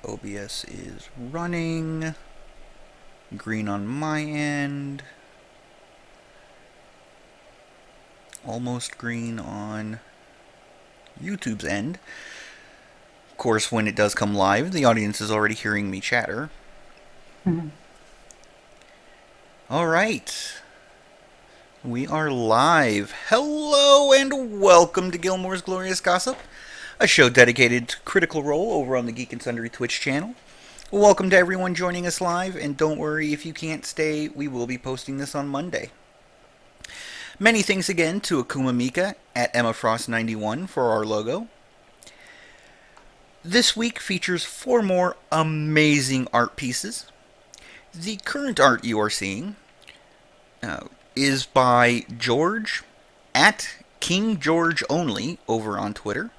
OBS is running. Green on my end. Almost green on YouTube's end. Of course, when it does come live, the audience is already hearing me chatter. Mhm. All right. We are live. Hello and welcome to Gilmore's Glorious Gossip, a show dedicated to Critical Role over on the Geek and Sundry Twitch channel. Welcome to everyone joining us live, and don't worry if you can't stay, we will be posting this on Monday. Many thanks again to Akuma Mika at EmmaFrost91 for our logo. This week features 4 more amazing art pieces. The current art you are seeing is by George at King George Only over on Twitter.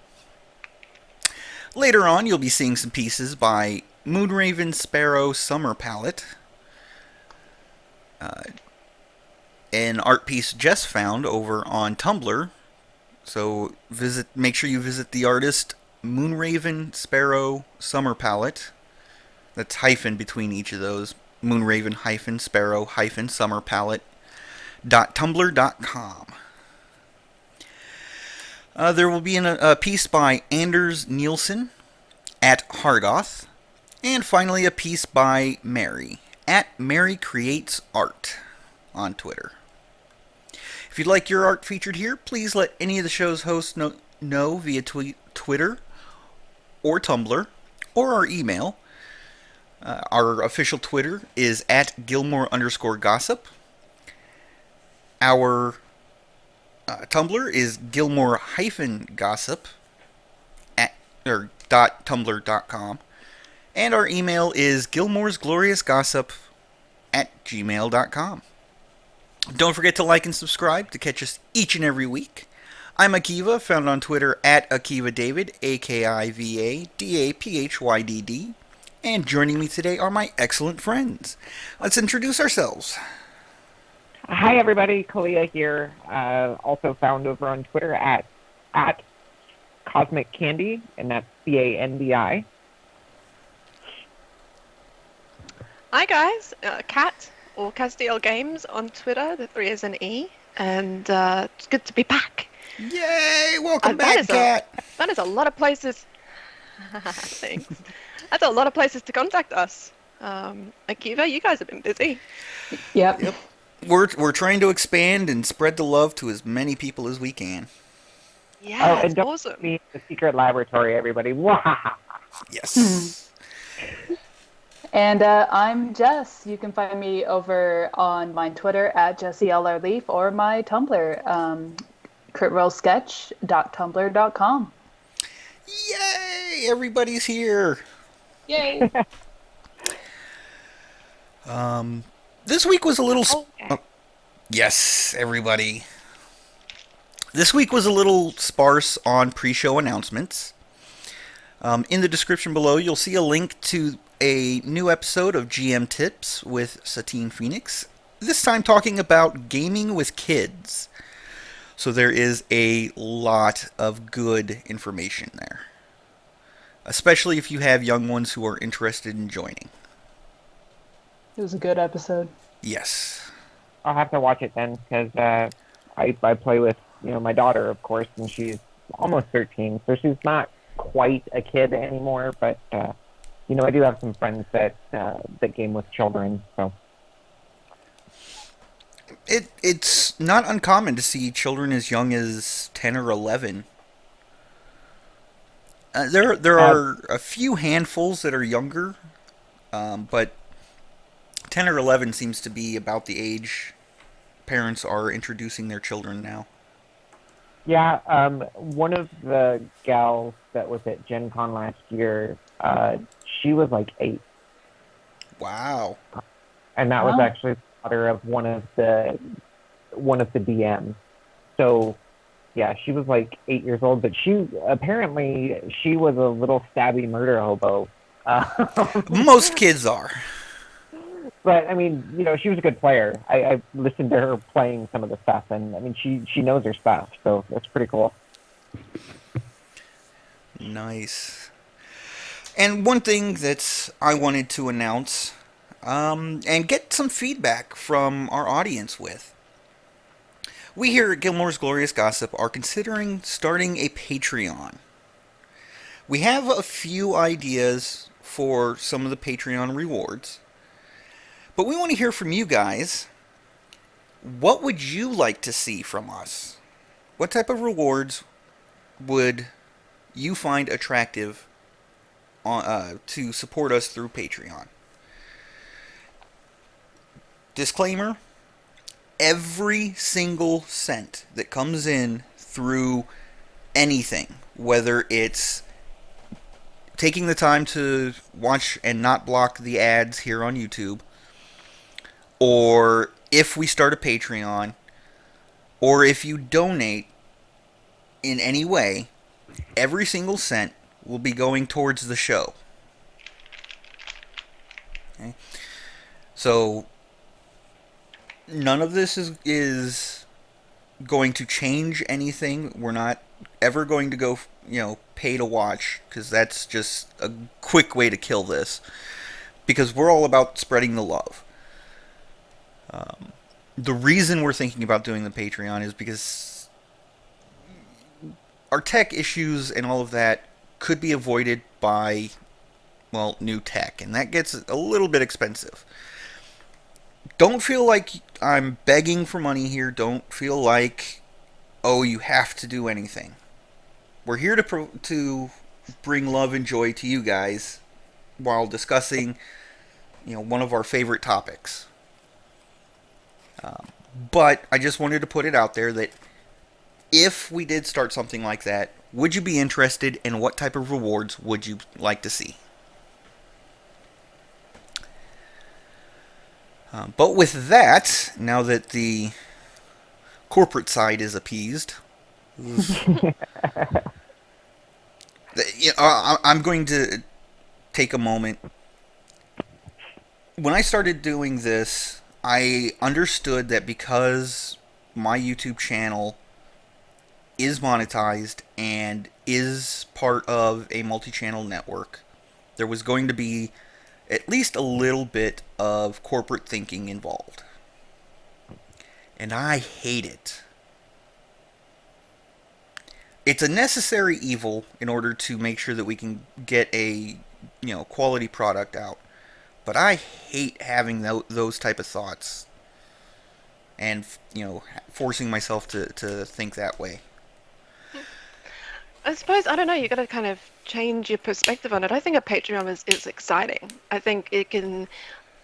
Later on, you'll be seeing some pieces by Moonraven Sparrow Summer Palette, an art piece just found over on Tumblr. So make sure you visit the artist Moonraven Sparrow Summer Palette. That's hyphen between each of those. Moonraven Sparrow Summer Palette .tumblr.com. There will be a piece by Anders Nielsen at Hardoth, and finally a piece by Mary at Mary Creates Art on Twitter. If you'd like your art featured here, please let any of the show's hosts know via Twitter or Tumblr or our email. Our official Twitter is at Gilmore_gossip. Our Tumblr is Gilmore-gossip .tumblr.com. And our email is Gilmore'sGloriousGossip @gmail.com. Don't forget to like and subscribe to catch us each and every week. I'm Akiva, found on Twitter at AkivaDavid, AKIVADAPHYDD. And joining me today are my excellent friends. Let's introduce ourselves. Hi, everybody. Kalia here, also found over on Twitter at Cosmic Candy, and that's CANDI. Hi guys, Kat or Castiel Games on Twitter. The 3 is an E, and it's good to be back. Yay! Welcome back, Kat. That is a lot of places. Thanks. That's a lot of places to contact us. Akiva, you guys have been busy. Yep. We're trying to expand and spread the love to as many people as we can. Yeah, and don't awesome. meet the secret laboratory, everybody. Yes. And I'm Jess. You can find me over on my Twitter at JessieLRLeaf or my Tumblr, critrollsketch.tumblr.com. Yay! Everybody's here. Yay! This week was a little... yes, everybody. This week was a little sparse on pre-show announcements. In the description below, you'll see a link to a new episode of GM Tips with Satine Phoenix. This time talking about gaming with kids. So there is a lot of good information there. Especially if you have young ones who are interested in joining. It was a good episode. Yes. I'll have to watch it then, because I play with my daughter, of course, and she's almost 13, so she's not quite a kid anymore, but I do have some friends that game with children, so. It's not uncommon to see children as young as 10 or 11. There are a few handfuls that are younger, but 10 or 11 seems to be about the age parents are introducing their children now. Yeah, one of the gals that was at Gen Con last year, she was like 8. Wow. And that was actually the daughter of one of the DMs. So, yeah, she was like 8 years old, but she was a little stabby murder hobo. Most kids are. But I mean, she was a good player. I listened to her playing some of the stuff, and I mean, she knows her stuff, so that's pretty cool. Nice. And one thing that I wanted to announce and get some feedback from our audience with. We here at Gilmore's Glorious Gossip are considering starting a Patreon. We have a few ideas for some of the Patreon rewards, but we want to hear from you guys. What would you like to see from us? What type of rewards would you find attractive to support us through Patreon? Disclaimer, every single cent that comes in through anything, whether it's taking the time to watch and not block the ads here on YouTube, or if we start a Patreon, or if you donate in any way, every single cent will be going towards the show. Okay? So none of this is going to change anything. We're not ever going to go, pay to watch, because that's just a quick way to kill this. Because we're all about spreading the love. The reason we're thinking about doing the Patreon is because our tech issues and all of that could be avoided by, new tech, and that gets a little bit expensive. Don't feel like I'm begging for money here. Don't feel like, you have to do anything. We're here to bring love and joy to you guys while discussing, one of our favorite topics. But I just wanted to put it out there that if we did start something like that, would you be interested, and what type of rewards would you like to see? But with that, now that the corporate side is appeased, I'm going to take a moment. When I started doing this, I understood that because my YouTube channel is monetized and is part of a multi-channel network, there was going to be at least a little bit of corporate thinking involved. And I hate it. It's a necessary evil in order to make sure that we can get a, quality product out. But I hate having those type of thoughts and, forcing myself to think that way. I suppose, I don't know, you got to kind of change your perspective on it. I think a Patreon is exciting. I think it can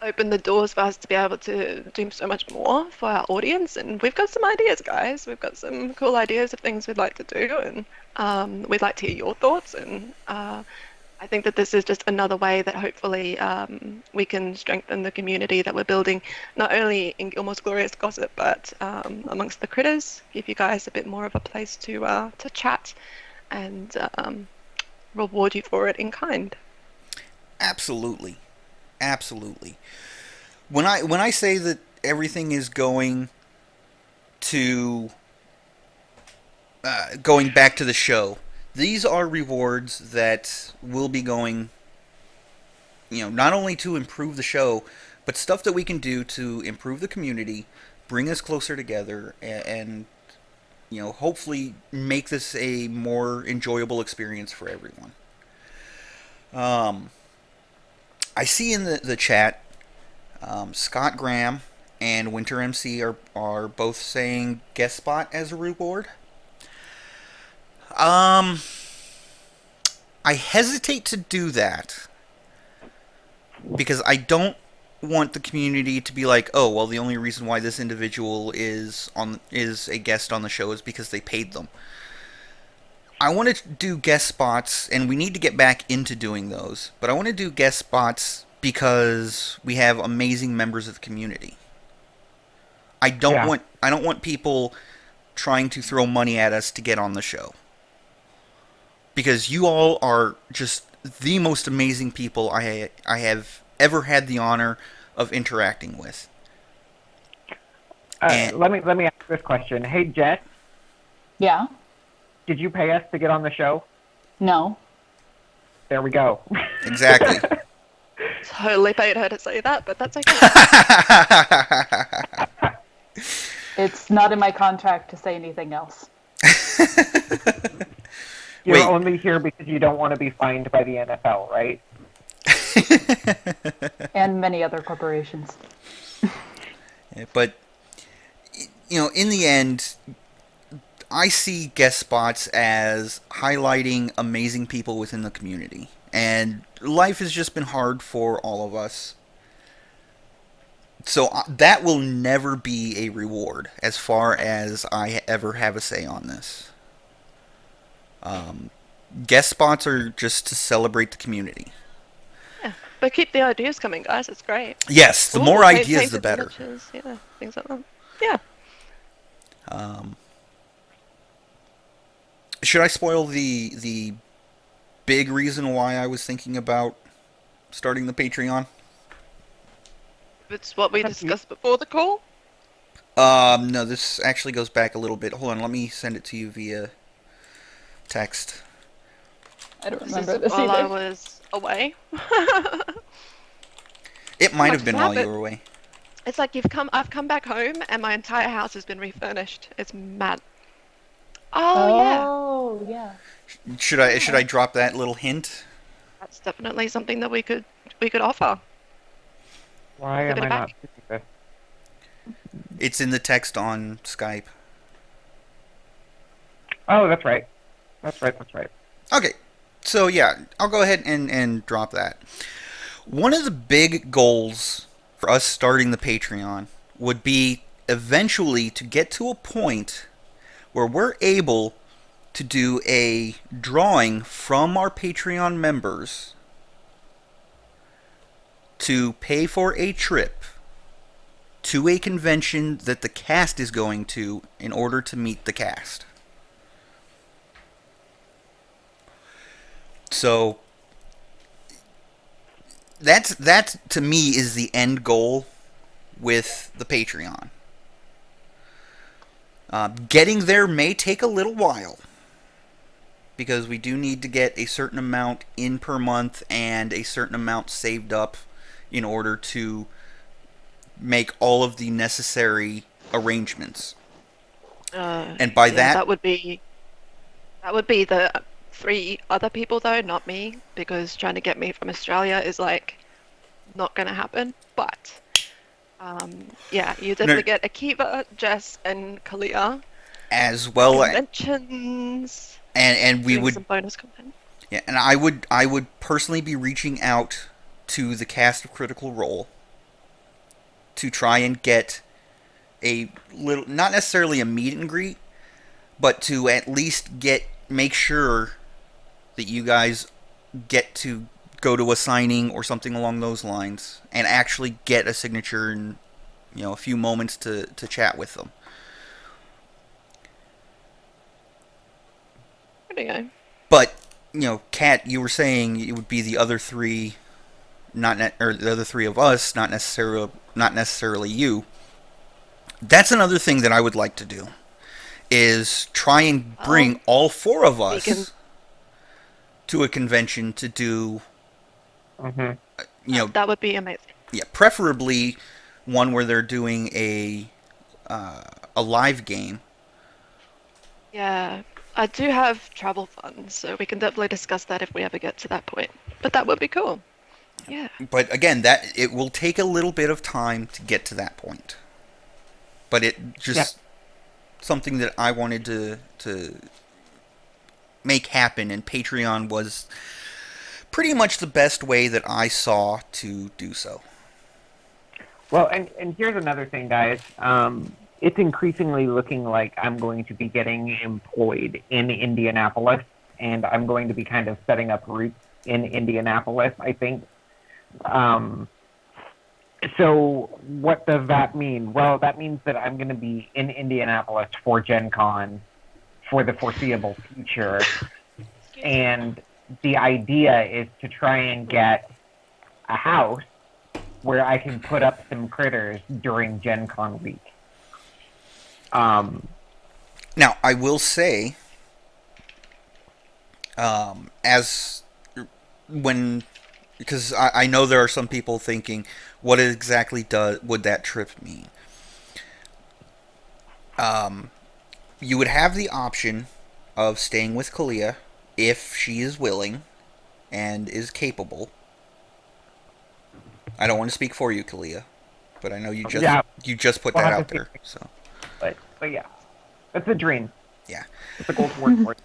open the doors for us to be able to do so much more for our audience. And we've got some ideas, guys. We've got some cool ideas of things we'd like to do. And we'd like to hear your thoughts. And I think that this is just another way that hopefully we can strengthen the community that we're building, not only in Gilmore's Glorious Gossip, but amongst the critters, give you guys a bit more of a place to chat and reward you for it in kind. Absolutely. When I say that everything is going to going back to the show, these are rewards that will be going, not only to improve the show, but stuff that we can do to improve the community, bring us closer together, and hopefully make this a more enjoyable experience for everyone. I see in the chat, Scott Graham and Winter MC are both saying guest spot as a reward. I hesitate to do that because I don't want the community to be like, oh, well, the only reason why this individual is a guest on the show is because they paid them. I want to do guest spots, and we need to get back into doing those, but I want to do guest spots because we have amazing members of the community. I don't want people trying to throw money at us to get on the show. Because you all are just the most amazing people I have ever had the honor of interacting with. Let me ask this question. Hey, Jess. Yeah? Did you pay us to get on the show? No. There we go. Exactly. Totally paid her to say that, but that's okay. It's not in my contract to say anything else. You're Wait. only here because you don't want to be fined by the NFL, right? And many other corporations. But, in the end, I see guest spots as highlighting amazing people within the community. And life has just been hard for all of us. So that will never be a reward as far as I ever have a say on this. Guest spots are just to celebrate the community. Yeah, but keep the ideas coming, guys. It's great. Yes, the more ideas, the better. Images, yeah, things like that. Yeah. Should I spoil the big reason why I was thinking about starting the Patreon? It's what we discussed before the call. No, this actually goes back a little bit. Hold on, let me send it to you via text. I don't This remember is this while I either. was away. It might What have been just while you happened? were away. It's like I've come back home and my entire house has been refurnished. It's mad. Oh yeah, Yeah. Should I drop that little hint? that's definitely something that we could offer. Why Flip am it I back. not seeing this? It's in the text on Skype. Oh, that's right. That's right. Okay, so yeah, I'll go ahead and drop that. One of the big goals for us starting the Patreon would be eventually to get to a point where we're able to do a drawing from our Patreon members to pay for a trip to a convention that the cast is going to in order to meet the cast. So that to me is the end goal with the Patreon. Getting there may take a little while because we do need to get a certain amount in per month and a certain amount saved up in order to make all of the necessary arrangements. And by Yeah, that would be the three other people though, not me, because trying to get me from Australia is like not gonna happen. But yeah, you definitely get Akiva, Jess, and Kalia. As well, Conventions. and we Doing would some bonus content. Yeah, and I would personally be reaching out to the cast of Critical Role to try and get a little, not necessarily a meet and greet, but to at least make sure that you guys get to go to a signing or something along those lines and actually get a signature and a few moments to chat with them. There you go. But Kat, you were saying it would be the other three, or the other three of us, not necessarily you. That's another thing that I would like to do, is try and bring all four of us to a convention to do. That would be amazing. Yeah, preferably one where they're doing a live game. Yeah, I do have travel funds, so we can definitely discuss that if we ever get to that point. But that would be cool. Yeah. But again, it will take a little bit of time to get to that point. But it just something that I wanted to make happen, and Patreon was pretty much the best way that I saw to do so. Well, and here's another thing, guys. It's increasingly looking like I'm going to be getting employed in Indianapolis, and I'm going to be kind of setting up roots in Indianapolis, I think. So what does that mean? Well, that means that I'm going to be in Indianapolis for Gen Con for the foreseeable future. And the idea is to try and get a house where I can put up some critters during Gen Con week. Now, I will say, as when, because I know there are some people thinking, what exactly would that trip mean? You would have the option of staying with Kalia if she is willing and is capable. I don't want to speak for you, Kalia, but I know Yeah, you just put we'll that have out to see. there. So But yeah, it's a dream. yeah. It's a gold word for it.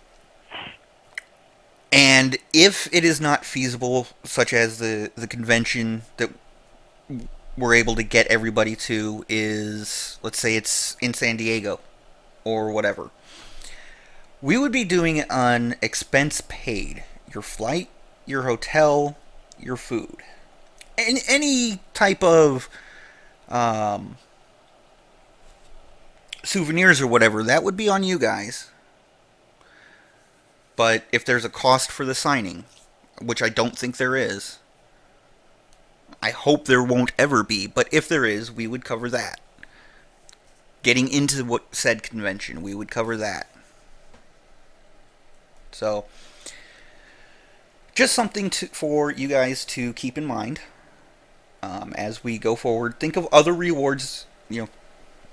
And if it is not feasible, such as the convention that we're able to get everybody to is, let's say it's in San Diego or whatever, we would be doing it on expense paid. Your flight, your hotel, your food. And any type of souvenirs or whatever, that would be on you guys. But if there's a cost for the signing, which I don't think there is, I hope there won't ever be, but if there is, we would cover that. Getting into what said convention, we would cover that. So, just something for you guys to keep in mind as we go forward. Think of other rewards,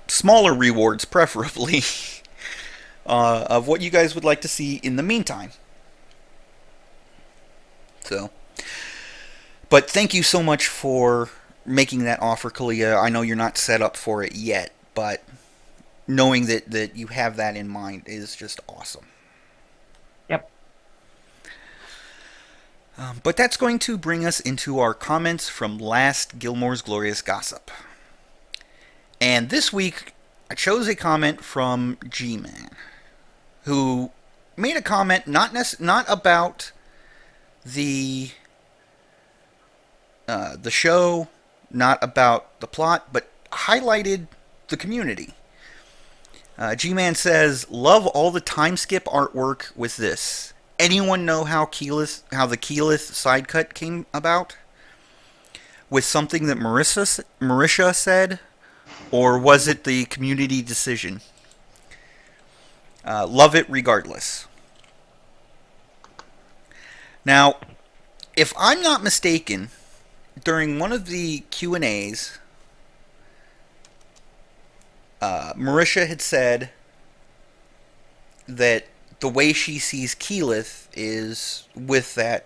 smaller rewards preferably, of what you guys would like to see in the meantime. So, but thank you so much for making that offer, Kalia. I know you're not set up for it yet, but knowing that you have that in mind is just awesome. Yep. But that's going to bring us into our comments from last Gilmore's Glorious Gossip. And this week, I chose a comment from G-Man, who made a comment not about the show, not about the plot, but highlighted the community. G-Man says, "Love all the time skip artwork with this. Anyone know how the Keyleth side cut came about? With something that Marisha said? Or was it the community decision? Love it regardless." Now, if I'm not mistaken, during one of the Q&As, Marisha had said that the way she sees Keyleth is with that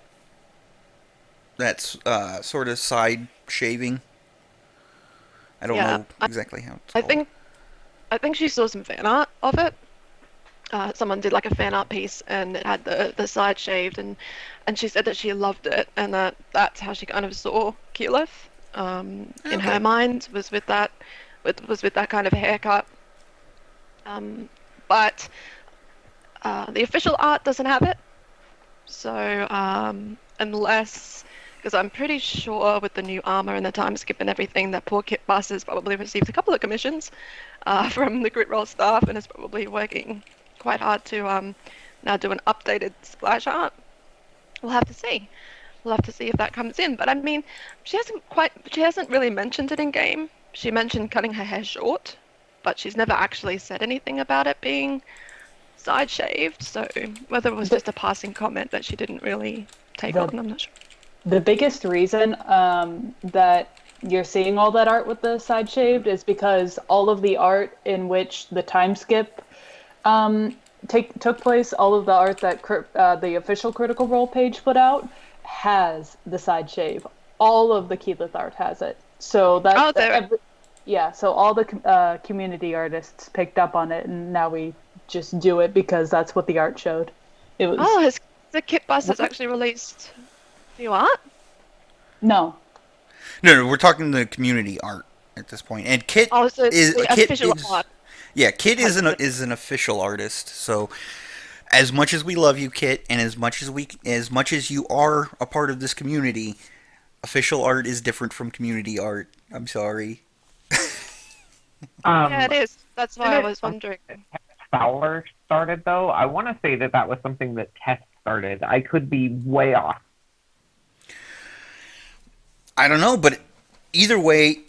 sort of side shaving. I don't know exactly how it's called. I think she saw some fan art of it. Someone did like a fan art piece and it had the side shaved, and she said that she loved it, and that's how she kind of saw Keyleth in her mind, was with that kind of haircut. But the official art doesn't have it, so unless, because I'm pretty sure with the new armor and the time skip and everything, that poor Kit Bus has probably received a couple of commissions from the Grit Roll staff and is probably working quite hard to now do an updated splash art. We'll have to see. We'll have to see if that comes in. But I mean, she hasn't really mentioned it in game. She mentioned cutting her hair short, but she's never actually said anything about it being side shaved. So whether it was just a passing comment that she didn't really take on, I'm not sure. The biggest reason that you're seeing all that art with the side shaved is because all of the art in which the time skip took place, all of the art that the official Critical Role page put out has the side shave. All of the Keyleth art has it. So so all the community artists picked up on it, and now we just do it because that's what the art showed. It was. Oh, has the Kit Bus has actually released new art? No, we're talking the community art at this point. And Kit is the official art. Yeah, Kit is an official artist. So, as much as we love you, Kit, and as much as you are a part of this community, official art is different from community art. I'm sorry. Yeah, it is. That's why I was wondering. Fowler started, though. I want to say that was something that Tess started. I could be way off. I don't know, but either way,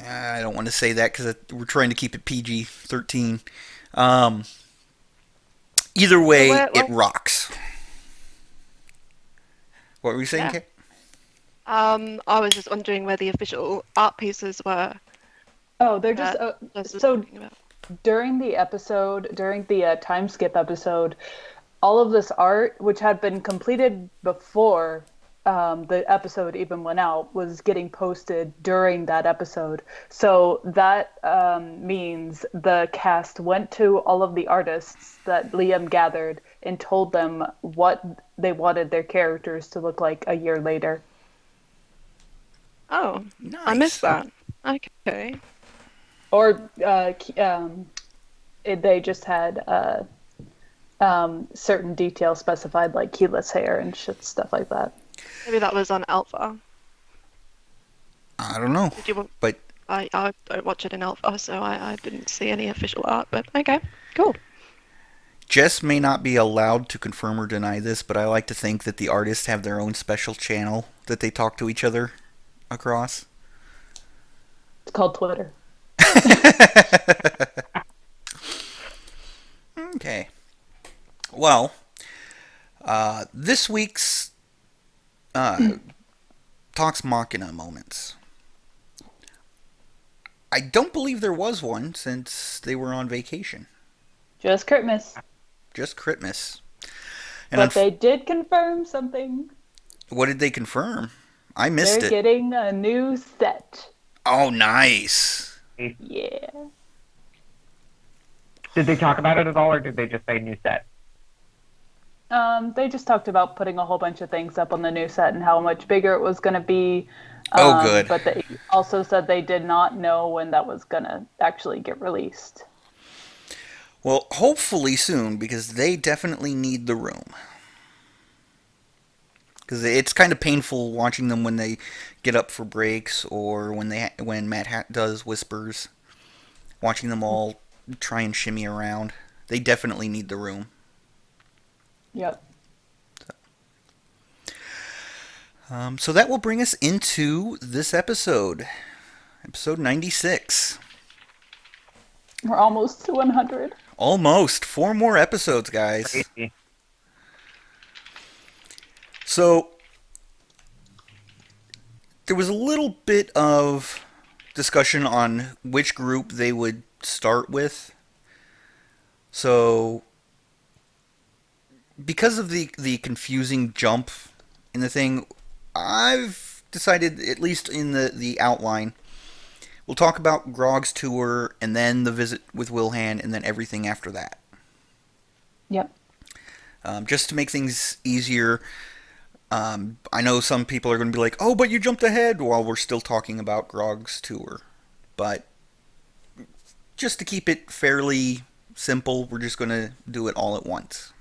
I don't want to say that because we're trying to keep it PG-13. Either way, it rocks. What were you saying, Yeah. Kate? I was just wondering where the official art pieces were Oh, they're just that Jess was so talking about. during the episode, during the time skip episode, all of this art, which had been completed before the episode even went out, was getting posted during that episode. So that means the cast went to all of the artists that Liam gathered and told them what they wanted their characters to look like a year later. Oh, I Nice. missed that. Okay. Or they just had certain details specified, like keyless hair and shit, stuff like that. Maybe that was on Alpha. I don't know, Did you? but I don't watch it in Alpha, so I didn't see any official art. But okay, cool. Jess may not be allowed to confirm or deny this, but I like to think that the artists have their own special channel that they talk to each other across. It's called Twitter. Okay. Well, this week's Talks Machina moments. I don't believe there was one since they were on vacation. Just Christmas. Just Christmas. And But they did confirm something. what did they confirm? I missed They're it. getting a new set. Oh, nice. Yeah. Did they talk about it at all, or did they just say new set? They just talked about putting a whole bunch of things up on the new set and how much bigger it was going to be. Oh, good. But they also said they did not know when that was going to actually get released. Well, hopefully soon, because they definitely need the room. Because it's kind of painful watching them when they get up for breaks or when Matt does whispers. Watching them all try and shimmy around. They definitely need the room. Yep. So that will bring us into this episode. Episode 96. We're almost to 100. Almost. 4 more episodes, guys. Crazy. So, there was a little bit of discussion on which group they would start with. So, because of the confusing jump in the thing, I've decided, at least in the outline, we'll talk about Grog's tour, and then the visit with Wilhand, and then everything after that. Yep. Just to make things easier. I know some people are going to be like, oh, but you jumped ahead while we're still talking about Grog's tour. But just to keep it fairly simple, we're just going to do it all at once.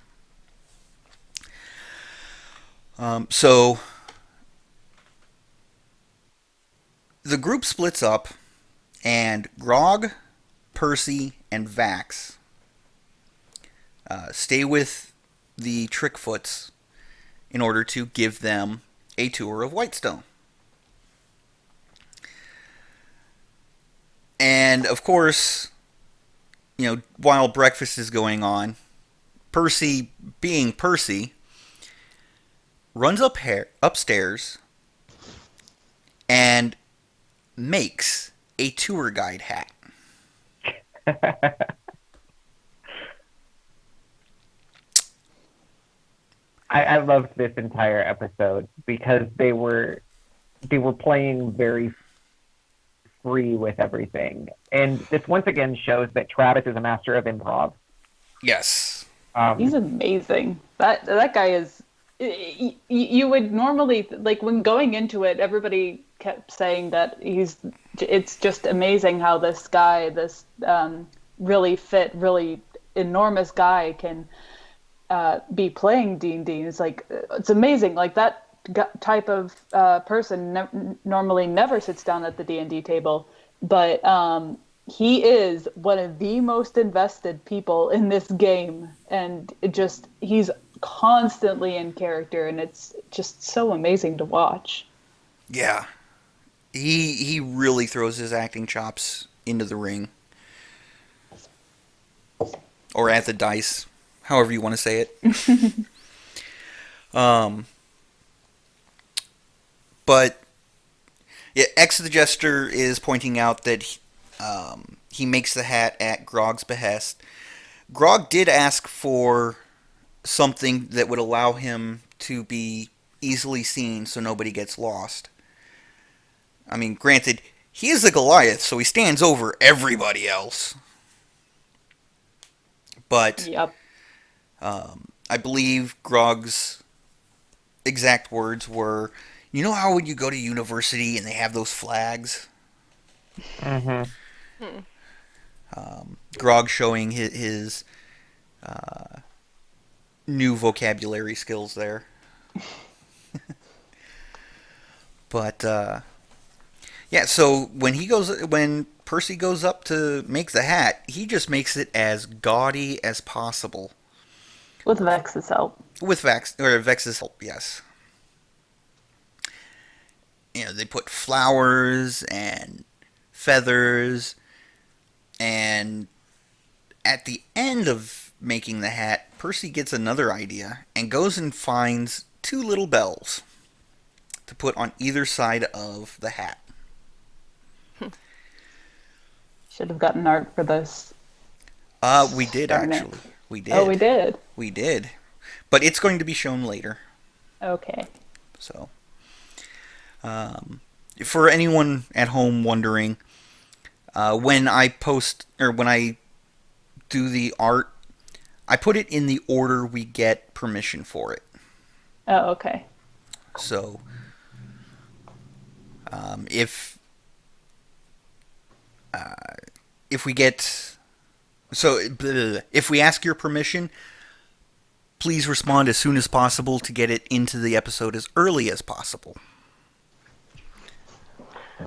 So the group splits up, and Grog, Percy, and Vax stay with the Trickfoots in order to give them a tour of Whitestone. And of course, while breakfast is going on, Percy, being Percy, runs upstairs and makes a tour guide hat. I loved this entire episode because they were playing very free with everything, and this once again shows that Travis is a master of improv. Yes. He's amazing. That guy is. You would normally, like, when going into it, everybody kept saying that it's just amazing how this guy, this really fit, really enormous guy can be playing D&D. It's like, it's amazing. Like, that type of person normally never sits down at the D&D table, but he is one of the most invested people in this game, and he's constantly in character, and it's just so amazing to watch. Yeah. He really throws his acting chops into the ring. Or at the dice, however you want to say it. But yeah, X the Jester is pointing out that he makes the hat at Grog's behest. Grog did ask for something that would allow him to be easily seen so nobody gets lost. I mean, granted, he is a Goliath, so he stands over everybody else. But Yep. I believe Grog's exact words were, "You know how when you go to university and they have those flags?" Mm-hmm. Grog showing his new vocabulary skills there. But yeah, so when Percy goes up to make the hat, he just makes it as gaudy as possible. With Vex's help. With Vex's help, yes. You know, they put flowers and feathers, and at the end of making the hat, Percy gets another idea and goes and finds two little bells to put on either side of the hat. Should have gotten art for this. We did Darn it. actually. We did. Oh, we did? We did. But it's going to be shown later. Okay. So, for anyone at home wondering, when I post or when I do the art, I put it in the order we get permission for it. Oh, okay. So, if we get if we ask your permission, please respond as soon as possible to get it into the episode as early as possible.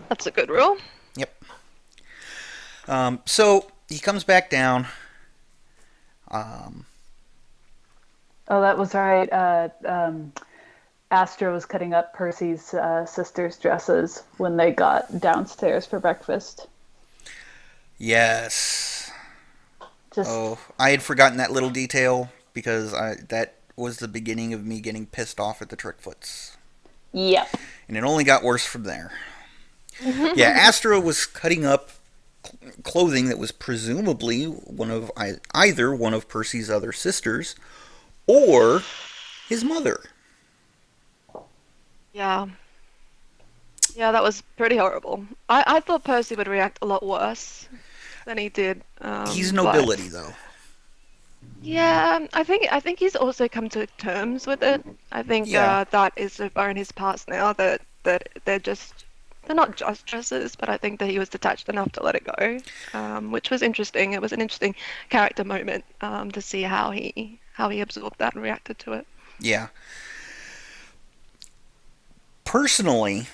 That's a good rule. Yep. So he comes back down. Oh, that was right. Astra was cutting up Percy's sister's dresses when they got downstairs for breakfast. Yes. Just Oh, I had forgotten that little detail because that was the beginning of me getting pissed off at the Trickfoots. Yep. And it only got worse from there. Yeah, Astra was cutting up clothing that was presumably either one of Percy's other sisters or his mother. Yeah. Yeah, that was pretty horrible. I thought Percy would react a lot worse than he did. He's but- nobility, though. Yeah, I think he's also come to terms with it. I think Yeah. that is so far in his past now that they're not just dresses, but I think that he was detached enough to let it go, which was interesting. It was an interesting character moment to see how he absorbed that and reacted to it. Yeah. Personally,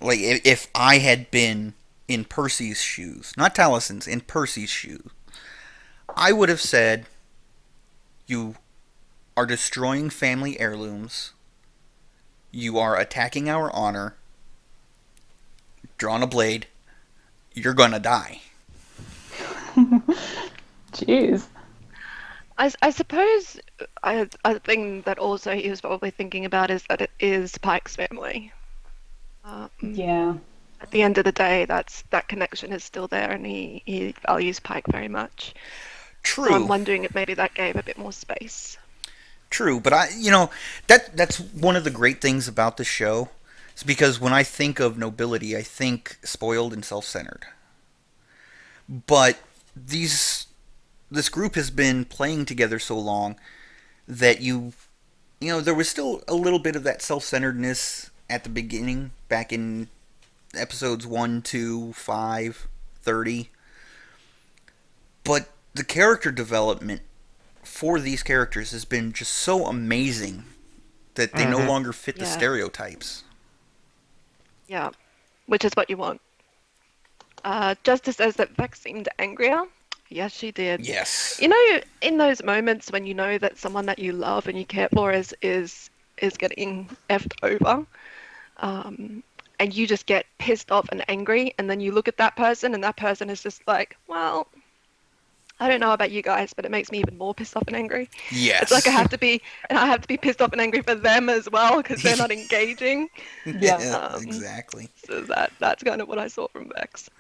like if I had been in Percy's shoes, not Talison's, in Percy's shoes, I would have said, "You are destroying family heirlooms. You are attacking our honor. Drawn a blade. You're gonna die." jeez. I suppose a thing that also he was probably thinking about is that it is Pike's family. Yeah. At the end of the day, that connection is still there, and he values Pike very much. True. So I'm wondering if maybe that gave a bit more space. True, but that's one of the great things about the show. It's because when I think of nobility, I think spoiled and self-centered. But this group has been playing together so long that there was still a little bit of that self-centeredness at the beginning, back in episodes 1, 2, 5, 30. But the character development for these characters has been just so amazing that they no longer fit the Yeah. stereotypes. Yeah, which is what you want. Justice says that Vex seemed angrier. Yes, she did. Yes. You know, in those moments when you know that someone that you love and you care for is getting effed over, and you just get pissed off and angry, and then you look at that person, and that person is just like, well, I don't know about you guys, but it makes me even more pissed off and angry. It's like I Yes. have to be, and I have to be pissed off and angry for them as well because they're not engaging. Yeah. Yeah, exactly. So that's kind of what I saw from Vex.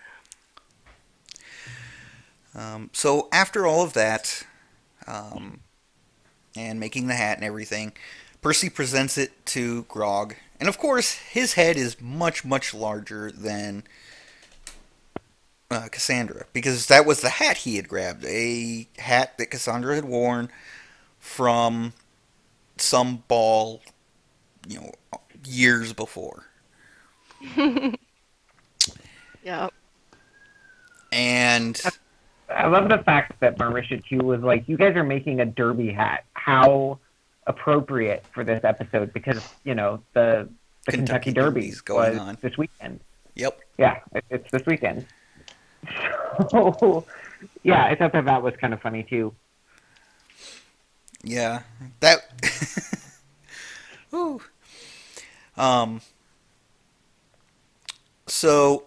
So after all of that, um, and making the hat and everything, Percy presents it to Grog, and of course his head is much much larger than Cassandra, because that was the hat he had grabbed, a hat that Cassandra had worn from some ball, you know, years before. Yeah. And I love the fact that Marisha too was like, "You guys are making a derby hat. How appropriate for this episode because the Kentucky Derby Derby's going was on this weekend. Yep. Yeah, it's this weekend. So yeah, I thought that was kind of funny too. Yeah. That. Ooh. So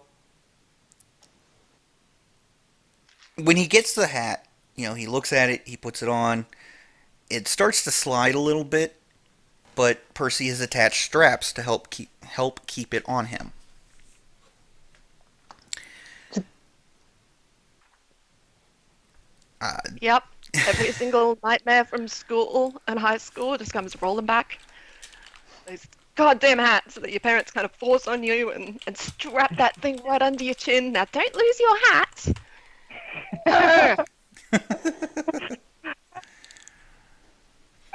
when he gets the hat, he looks at it, he puts it on. It starts to slide a little bit, but Percy has attached straps to help keep it on him. Yep. Every single nightmare from school and high school just comes rolling back. Those goddamn hats that your parents kind of force on you and strap that thing right under your chin. Now don't lose your hat.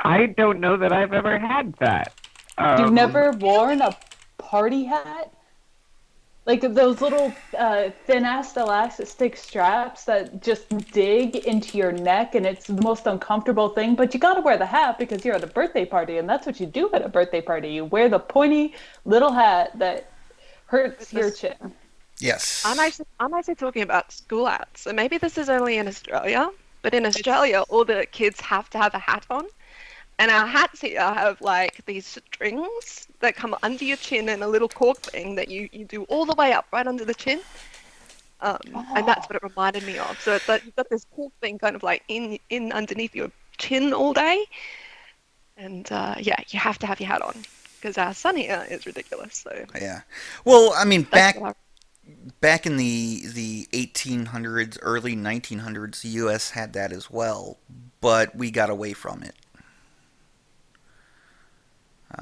I don't know that I've ever had that. You've never worn a party hat? Like those little thin-ass elastic straps that just dig into your neck, and it's the most uncomfortable thing. But you gotta wear the hat because you're at a birthday party, and that's what you do at a birthday party. You wear the pointy little hat that hurts your chin. Yes. I'm actually talking about school hats. So maybe this is only in Australia, but in Australia, all the kids have to have a hat on. And our hats here have like these strings that come under your chin and a little cork thing that you do all the way up right under the chin. And that's what it reminded me of. So it's like you've got this cork thing kind of like in underneath your chin all day. And yeah, you have to have your hat on because our sun here is ridiculous. So Yeah. Well, I mean, that's back in the 1800s, early 1900s, the U.S. had that as well, but we got away from it.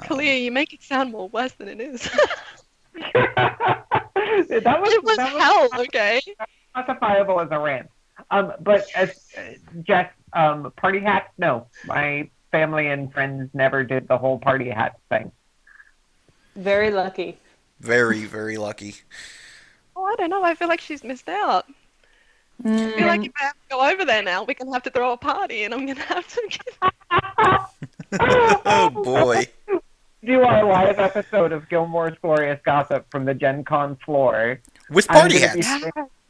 Kalia, you make it sound more worse than it is. It was hell, okay? Classifiable as a rant. But as Jess, party hats, no. My family and friends never did the whole party hat thing. Very lucky. Very, very lucky. Oh, I don't know. I feel like she's missed out. I feel like if I have to go over there now, we're going to have to throw a party, and I'm going to have to... Oh, boy. Do our live episode of Gilmore's Glorious Gossip from the Gen Con floor. With party hats.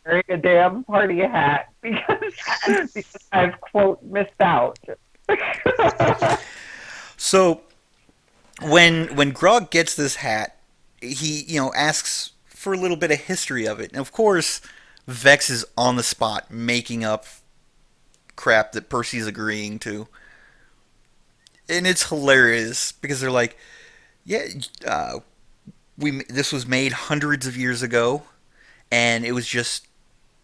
Wearing a damn party hat because I've, quote, missed out. So, when Grog gets this hat, he, asks for a little bit of history of it. And of course, Vex is on the spot making up crap that Percy's agreeing to. And it's hilarious because they're like, yeah, this was made hundreds of years ago, and it was just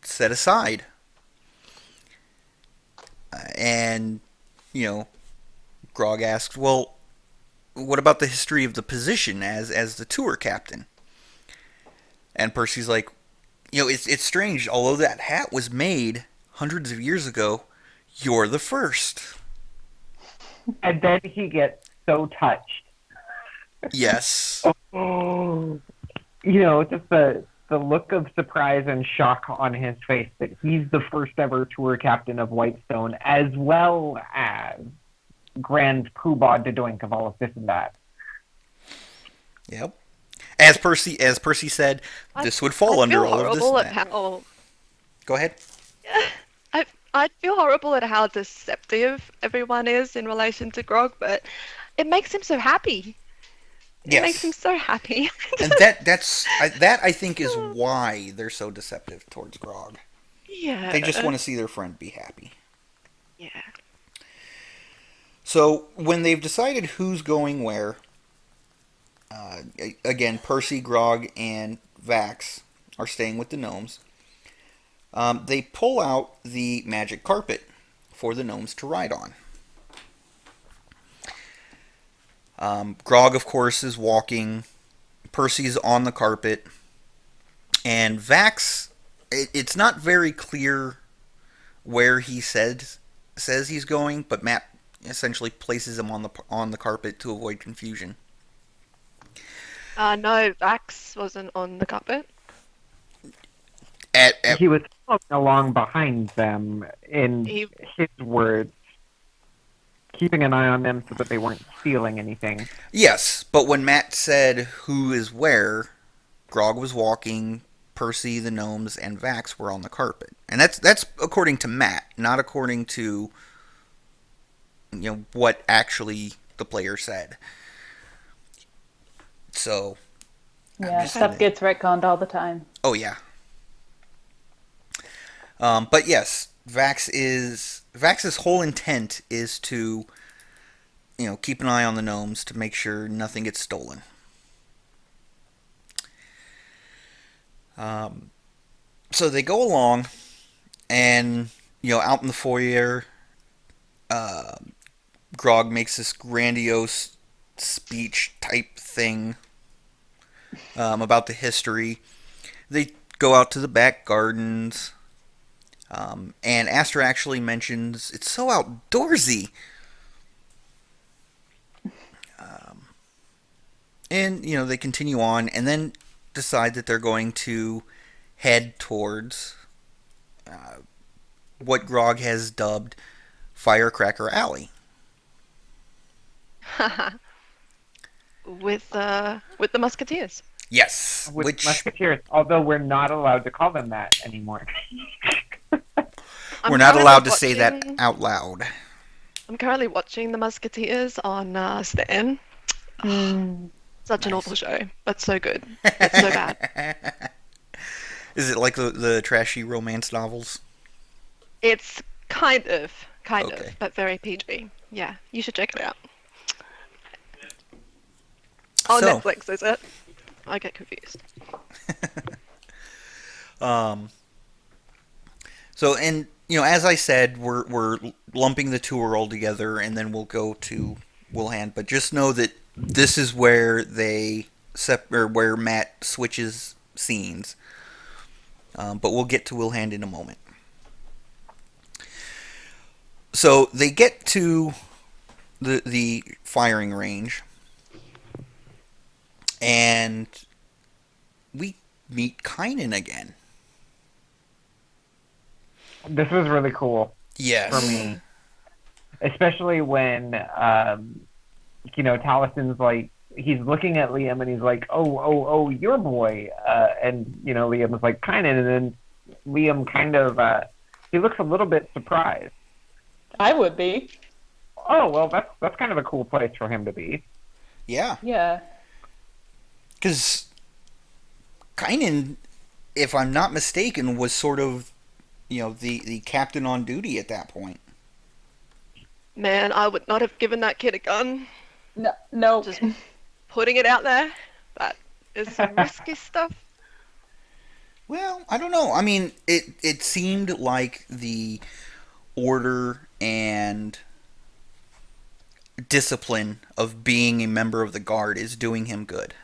set aside. And, Grog asks, well, what about the history of the position as the tour captain? And Percy's like, it's strange. Although that hat was made hundreds of years ago, you're the first. And then he gets so touched. Yes. Oh, just the look of surprise and shock on his face that he's the first ever tour captain of Whitestone, as well as Grand Poobah Doink of all of this and that. Yep. As Percy said, this would fall under all of this. Go ahead. I feel horrible at how deceptive everyone is in relation to Grog, but it makes him so happy. It makes him so happy. And that I think is why they're so deceptive towards Grog. They just Yeah. want to see their friend be happy. Yeah. So when they've decided who's going where, again, Percy, Grog, and Vax are staying with the gnomes. They pull out the magic carpet for the gnomes to ride on. Grog, of course, is walking. Percy's on the carpet. And Vax, it's not very clear where he says he's going, but Matt essentially places him on the carpet to avoid confusion. No, Vax wasn't on the carpet. At He was following along behind them, in He, his words, keeping an eye on them so that they weren't stealing anything. Yes, but when Matt said who is where, Grog was walking, Percy, the gnomes, and Vax were on the carpet, and that's according to Matt, not according to what actually the player said. So, Yeah, stuff gets retconned all the time. Oh yeah. But yes, Vax's whole intent is to keep an eye on the gnomes to make sure nothing gets stolen. So they go along, and out in the foyer, Grog makes this grandiose speech type thing about the history. They go out to the back gardens, and Astra actually mentions it's so outdoorsy. And they continue on, and then decide that they're going to head towards what Grog has dubbed Firecracker Alley. with the Musketeers. Yes, With which musketeers, although we're not allowed to call them that anymore. we're not allowed to say that out loud. I'm currently watching the Musketeers on Stan. Such an awful show, but so good. It's so bad. Is it like the trashy romance novels? It's kind of, Okay. but very PG. Yeah, you should check it out. Oh, So- Netflix, is it? I get confused. So, and as I said, we're lumping the tour all together, and then we'll go to Wilhand. But just know that this is where where Matt switches scenes. But we'll get to Wilhand in a moment. So they get to the firing range, and we meet Kynan again. This was really cool Yes. for me, especially when Talison's like, he's looking at Liam and he's like, oh, your boy, and Liam is like, Kynan, and then Liam kind of he looks a little bit surprised. I would be. Oh well, that's kind of a cool place for him to be. Yeah. Yeah. Because Kynan, if I'm not mistaken, was sort of, the captain on duty at that point. Man, I would not have given that kid a gun. No. Just putting it out there. That is some risky stuff. Well, I don't know. I mean, it seemed like the order and discipline of being a member of the guard is doing him good.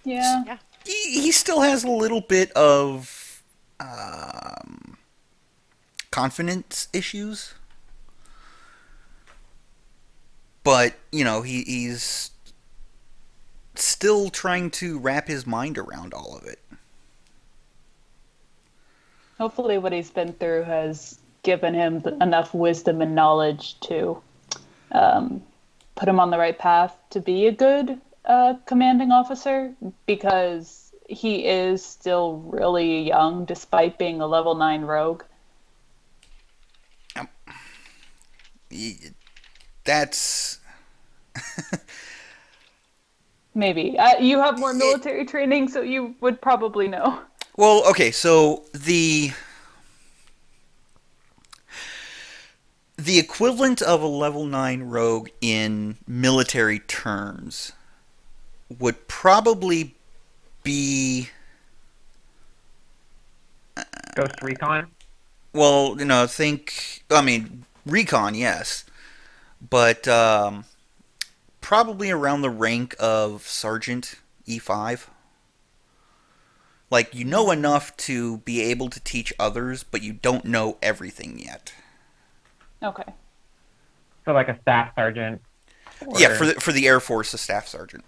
Yeah. Yeah. He still has a little bit of confidence issues, but he's still trying to wrap his mind around all of it. Hopefully what he's been through has given him enough wisdom and knowledge to put him on the right path to be a good commanding officer, because he is still really young despite being a level 9 rogue. That's Maybe. You have more military training, so you would probably know. Well, okay, so the equivalent of a level 9 rogue in military terms would probably be, Ghost Recon. well, I mean, recon, yes, but probably around the rank of sergeant E5. Like, you know enough to be able to teach others, but you don't know everything yet. Okay. So like a staff sergeant. Yeah, Or for the Air Force, a staff sergeant.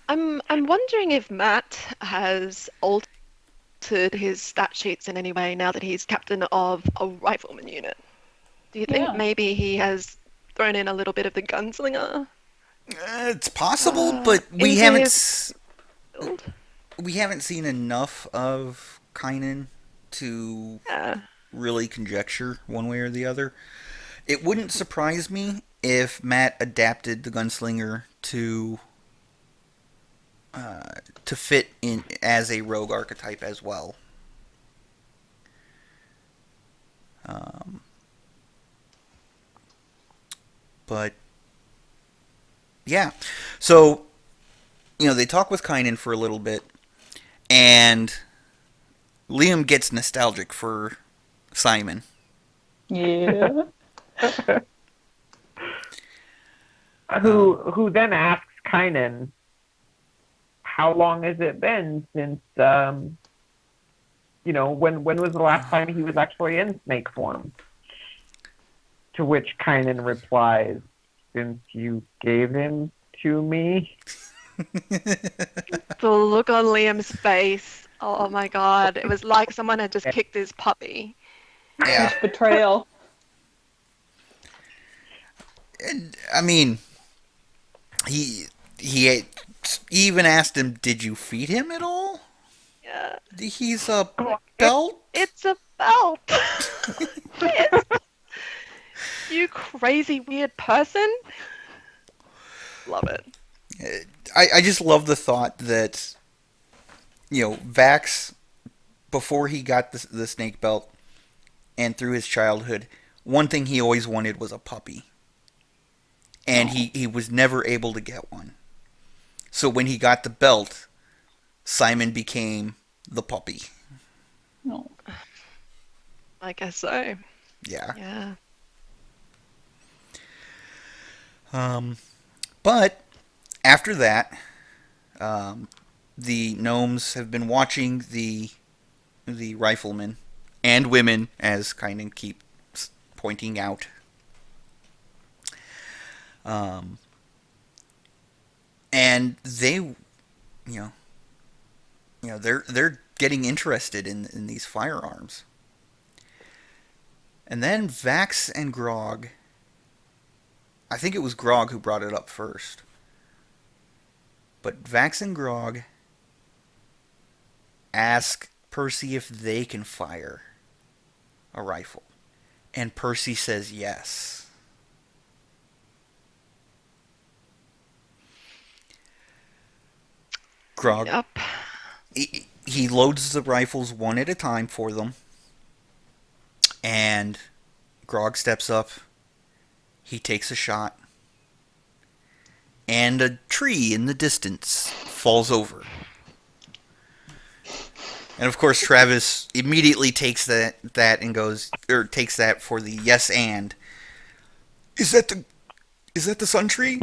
I'm wondering if Matt has altered his stat sheets in any way now that he's captain of a rifleman unit. Do you think Yeah. maybe he has thrown in a little bit of the gunslinger It's possible, but into his build? we haven't seen enough of Kynan to Yeah. really conjecture one way or the other. It wouldn't surprise me if Matt adapted the gunslinger to fit in as a rogue archetype as well. Um, but yeah, so they talk with Kynan for a little bit, and Liam gets nostalgic for Simon. Yeah. who then asks Kynan, how long has it been since when was the last time he was actually in snake form? To which Kynan replies, since you gave him to me. The look on Liam's face. Oh my god. It was like someone had just kicked his puppy. Yeah. Such betrayal. And, I mean, he even asked him, "Did you feed him at all?" Yeah. He's a belt. It's a belt. Yes. You crazy weird person. Love it. I just love the thought that Vax, before he got the snake belt and through his childhood, one thing he always wanted was a puppy, and he was never able to get one. So when he got the belt, Simon became the puppy. No. I guess so. Yeah. Yeah. But after that, the gnomes have been watching the riflemen and women, as Kynan keeps pointing out. And they, they're getting interested in these firearms. And then Vax and Grog, I think it was Grog who brought it up first, but Vax and Grog ask Percy if they can fire a rifle. And Percy says yes. Grog, Yep. he loads the rifles one at a time for them. And Grog steps up. He takes a shot. And a tree in the distance falls over. And of course, Travis immediately takes that and goes, or takes that for the yes and. Is that the sun tree?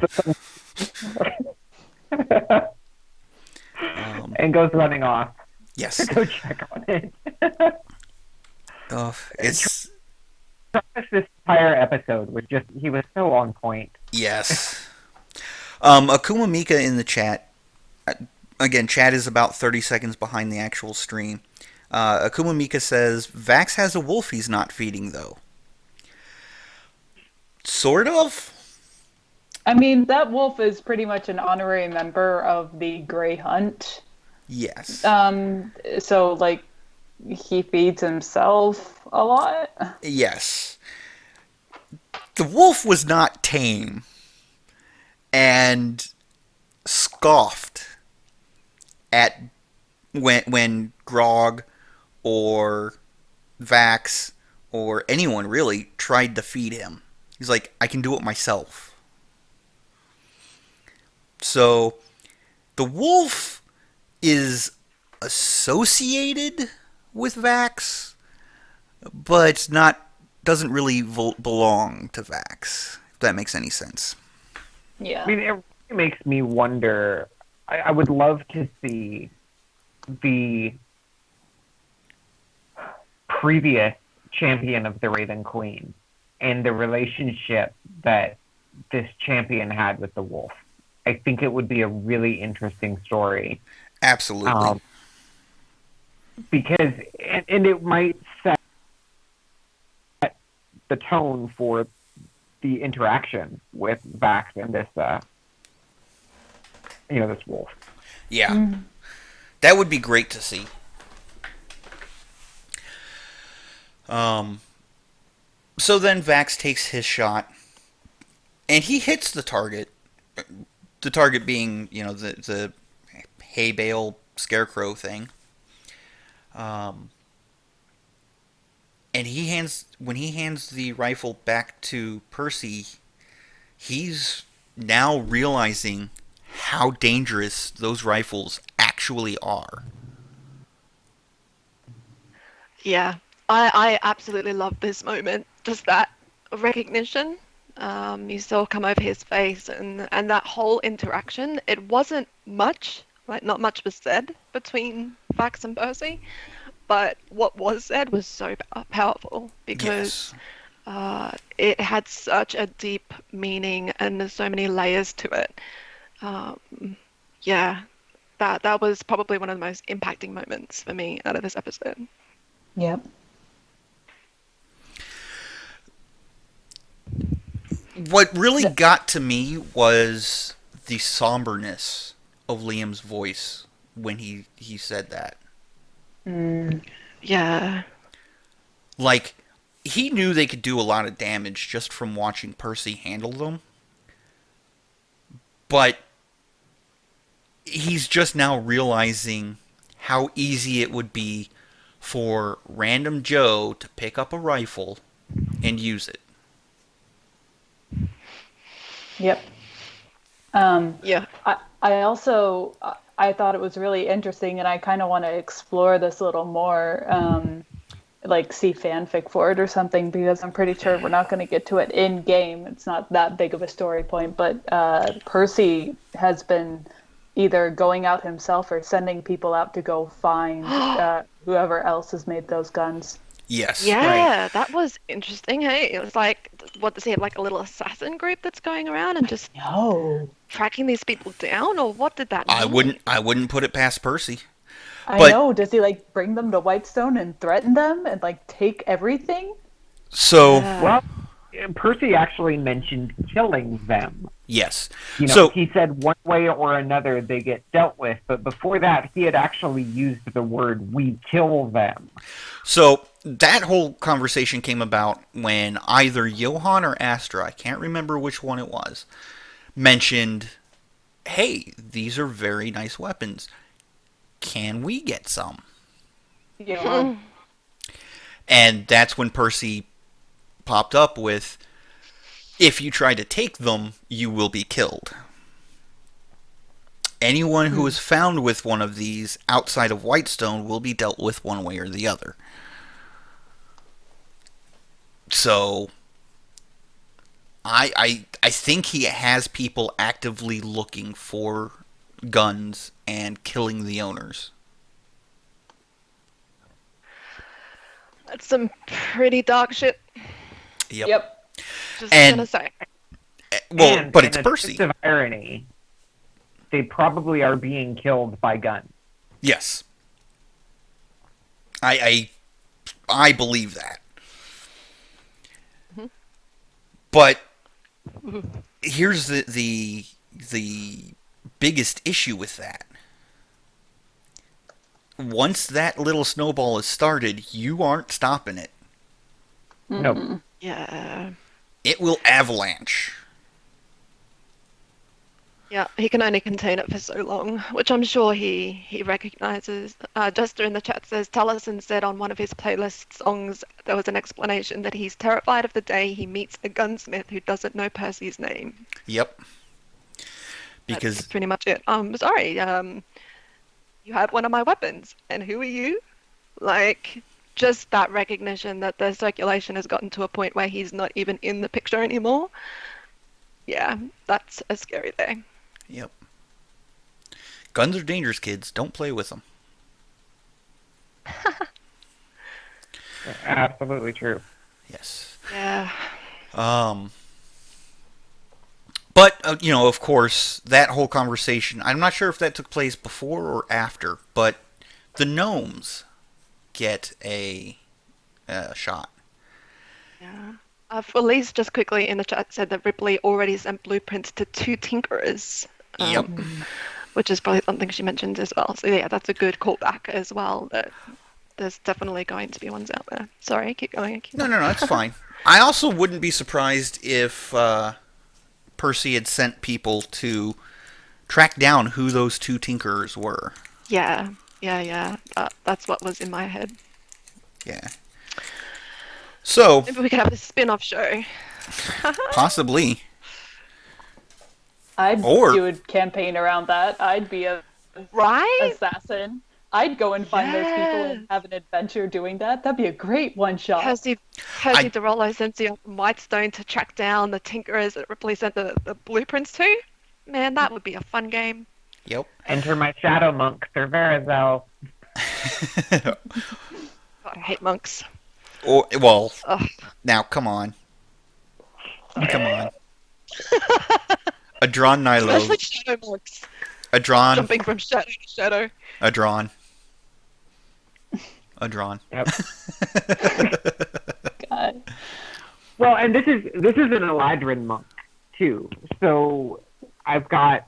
And goes running off. Yes. To go check on it. It's This entire episode was just, he was so on point. yes. Akuma Mika in the chat. Again, chat is about 30 seconds behind the actual stream. Akuma Mika says, Vax has a wolf he's not feeding, though. Sort of? I mean, that wolf is pretty much an honorary member of the Grey Hunt. Yes. So, like, he feeds himself a lot. Yes. The wolf was not tame and scoffed at when Grog or Vax or anyone really tried to feed him. He's like, I can do it myself. So the wolf is associated with Vax, but not doesn't really belong to Vax. If that makes any sense. Yeah. I mean, it really makes me wonder. I would love to see the previous champion of the Raven Queen and the relationship that this champion had with the wolf. I think it would be a really interesting story. Absolutely. Because, and it might set the tone for the interaction with Vax and this, this wolf. Yeah. That would be great to see. So then Vax takes his shot, and he hits the target. The target being, the hay bale scarecrow thing. And when he hands the rifle back to Percy, he's now realizing how dangerous those rifles actually are. Yeah, I absolutely love this moment. Just that recognition. You saw come over his face, and that whole interaction. It wasn't much, like not much was said between Vax and Percy, but what was said was so powerful because it had such a deep meaning and there's so many layers to it. Yeah, that was probably one of the most impacting moments for me out of this episode. Yep. What really got to me was the somberness of Liam's voice when he said that. Yeah. Like, he knew they could do a lot of damage just from watching Percy handle them. But he's just now realizing how easy it would be for random Joe to pick up a rifle and use it. Yep. Yeah. I also I thought it was really interesting, and I kind of want to explore this a little more, like see fanfic for it or something, because I'm pretty sure we're not going to get to it in game. It's not that big of a story point, but Percy has been either going out himself or sending people out to go find whoever else has made those guns. Yes. Yeah, Right. that was interesting. Hey, it was like, what does he have, like a little assassin group that's going around and just No. tracking these people down, or what did that mean? I wouldn't put it past Percy. I know. Does he like bring them to Whitestone and threaten them and like take everything? So, Yeah. Well, Percy actually mentioned killing them. yes. He said one way or another they get dealt with, but before that, he had actually used the word, we kill them. So, that whole conversation came about when either Johann or Astra, I can't remember which one it was, mentioned, hey, these are very nice weapons. Can we get some? Yeah. And that's when Percy popped up with, if you try to take them, you will be killed. Anyone who is found with one of these outside of Whitestone will be dealt with one way or the other. So, I think he has people actively looking for guns and killing the owners. That's some pretty dark shit. Yep. Just And- gonna say. Well, And but it's in a Percy. twist of irony, they probably are being killed by guns. Yes. I believe that. But here's the biggest issue with that. Once that little snowball is started, you aren't stopping it. No. Yeah. It will avalanche. Yeah, he can only contain it for so long, which I'm sure he recognizes. Jester in the chat says Tallison said on one of his playlist songs there was an explanation that he's terrified of the day he meets a gunsmith who doesn't know Percy's name. Yep. That's Because pretty much it. Sorry, you had one of my weapons, and who are you? Like, just that recognition that the circulation has gotten to a point where he's not even in the picture anymore. Yeah, that's a scary thing. yep. Guns are dangerous, kids. Don't play with them. Absolutely true. Yes. Yeah. But, of course, that whole conversation, I'm not sure if that took place before or after, but the gnomes get a shot. Yeah. Felice just quickly in the chat said that Ripley already sent blueprints to 2 tinkerers. Yep. Which is probably something she mentioned as well. So yeah, that's a good callback as well, that there's definitely going to be ones out there. Sorry, keep going. No, it's fine. I also wouldn't be surprised if Percy had sent people to track down who those 2 tinkerers were. Yeah. That's what was in my head. Yeah. So, Maybe we could have a spin-off show. possibly. I'd Or- do a campaign around that. I'd be a Right? assassin. I'd go and find those people and Yes. have an adventure doing that. That'd be a great one-shot. Percy DeRollo sends you from Whitestone to track down the tinkerers that Ripley sent the blueprints to. Man, that would be a fun game. Yep. Enter my shadow monk, Sir Verizel. God, I hate monks. Well, Ugh. now, come on. Come on. Adron Nilo. Especially shadow monks. Adron. Jumping from shadow to shadow. Adron. Adron. Yep. God. Well, and this is an Eladrin monk too. So I've got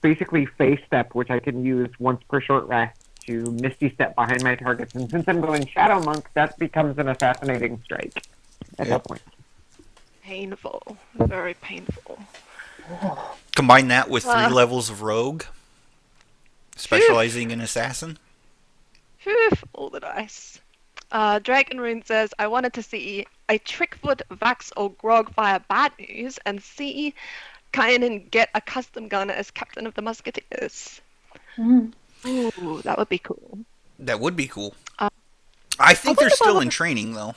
basically phase step, which I can use once per short rest to misty step behind my targets. And since I'm going shadow monk, that becomes an assassinating strike at that point. Painful. Very painful. Combine that with 3 levels of rogue, specializing in assassin. Phew, all the dice. Dragon Rune says, I wanted to see a Trickfoot, Vax, or Grog fire bad news and see Kyanin get a custom gun as captain of the Musketeers. Mm. Ooh, that would be cool. That would be cool. Uh, I think I they're wonder still about- in training, though.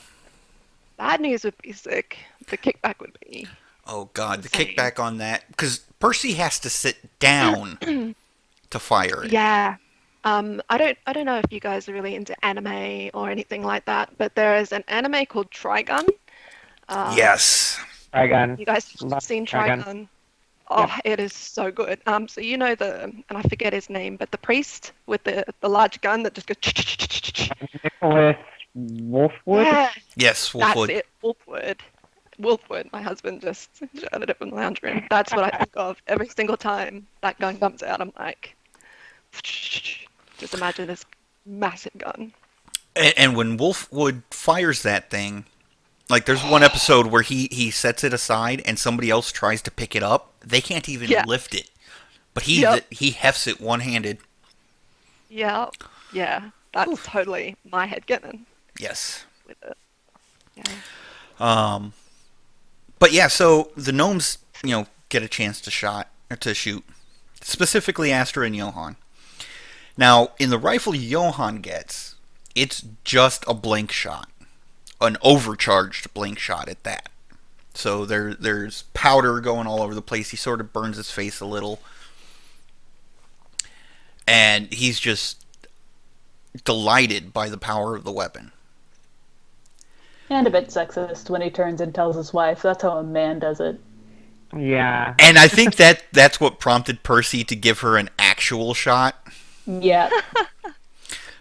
Bad news would be sick. The kickback would be. Oh, God. The Insane. kickback on that. Because Percy has to sit down to fire it. Yeah. I don't know if you guys are really into anime or anything like that, but there is an anime called Trigun. Yes. Trigun. You guys Love seen Trigun. Trigun? Oh, it is so good. So you know and I forget his name, but the priest with the large gun that just goes. Nicholas Wolfwood. Yeah, Yes, that's Wolfwood. it. Wolfwood. My husband just shouted it from the lounge room. That's what I think of every single time that gun comes out. I'm like, just imagine this massive gun. And when Wolfwood fires that thing, like there's one episode where he sets it aside and somebody else tries to pick it up. They can't even Yeah. lift it. But he Yep. he hefts it one-handed. Yeah, that's totally my head getting Yes. with it. Yeah. But yeah, so the gnomes, get a chance to shoot. Specifically Astra and Johann. Now, in the rifle Johann gets, it's just a blank shot. An overcharged blank shot at that. So there's powder going all over the place. He sort of burns his face a little. And he's just delighted by the power of the weapon. And a bit sexist when he turns and tells his wife. That's how a man does it. Yeah. And I think that's what prompted Percy to give her an actual shot. Yeah.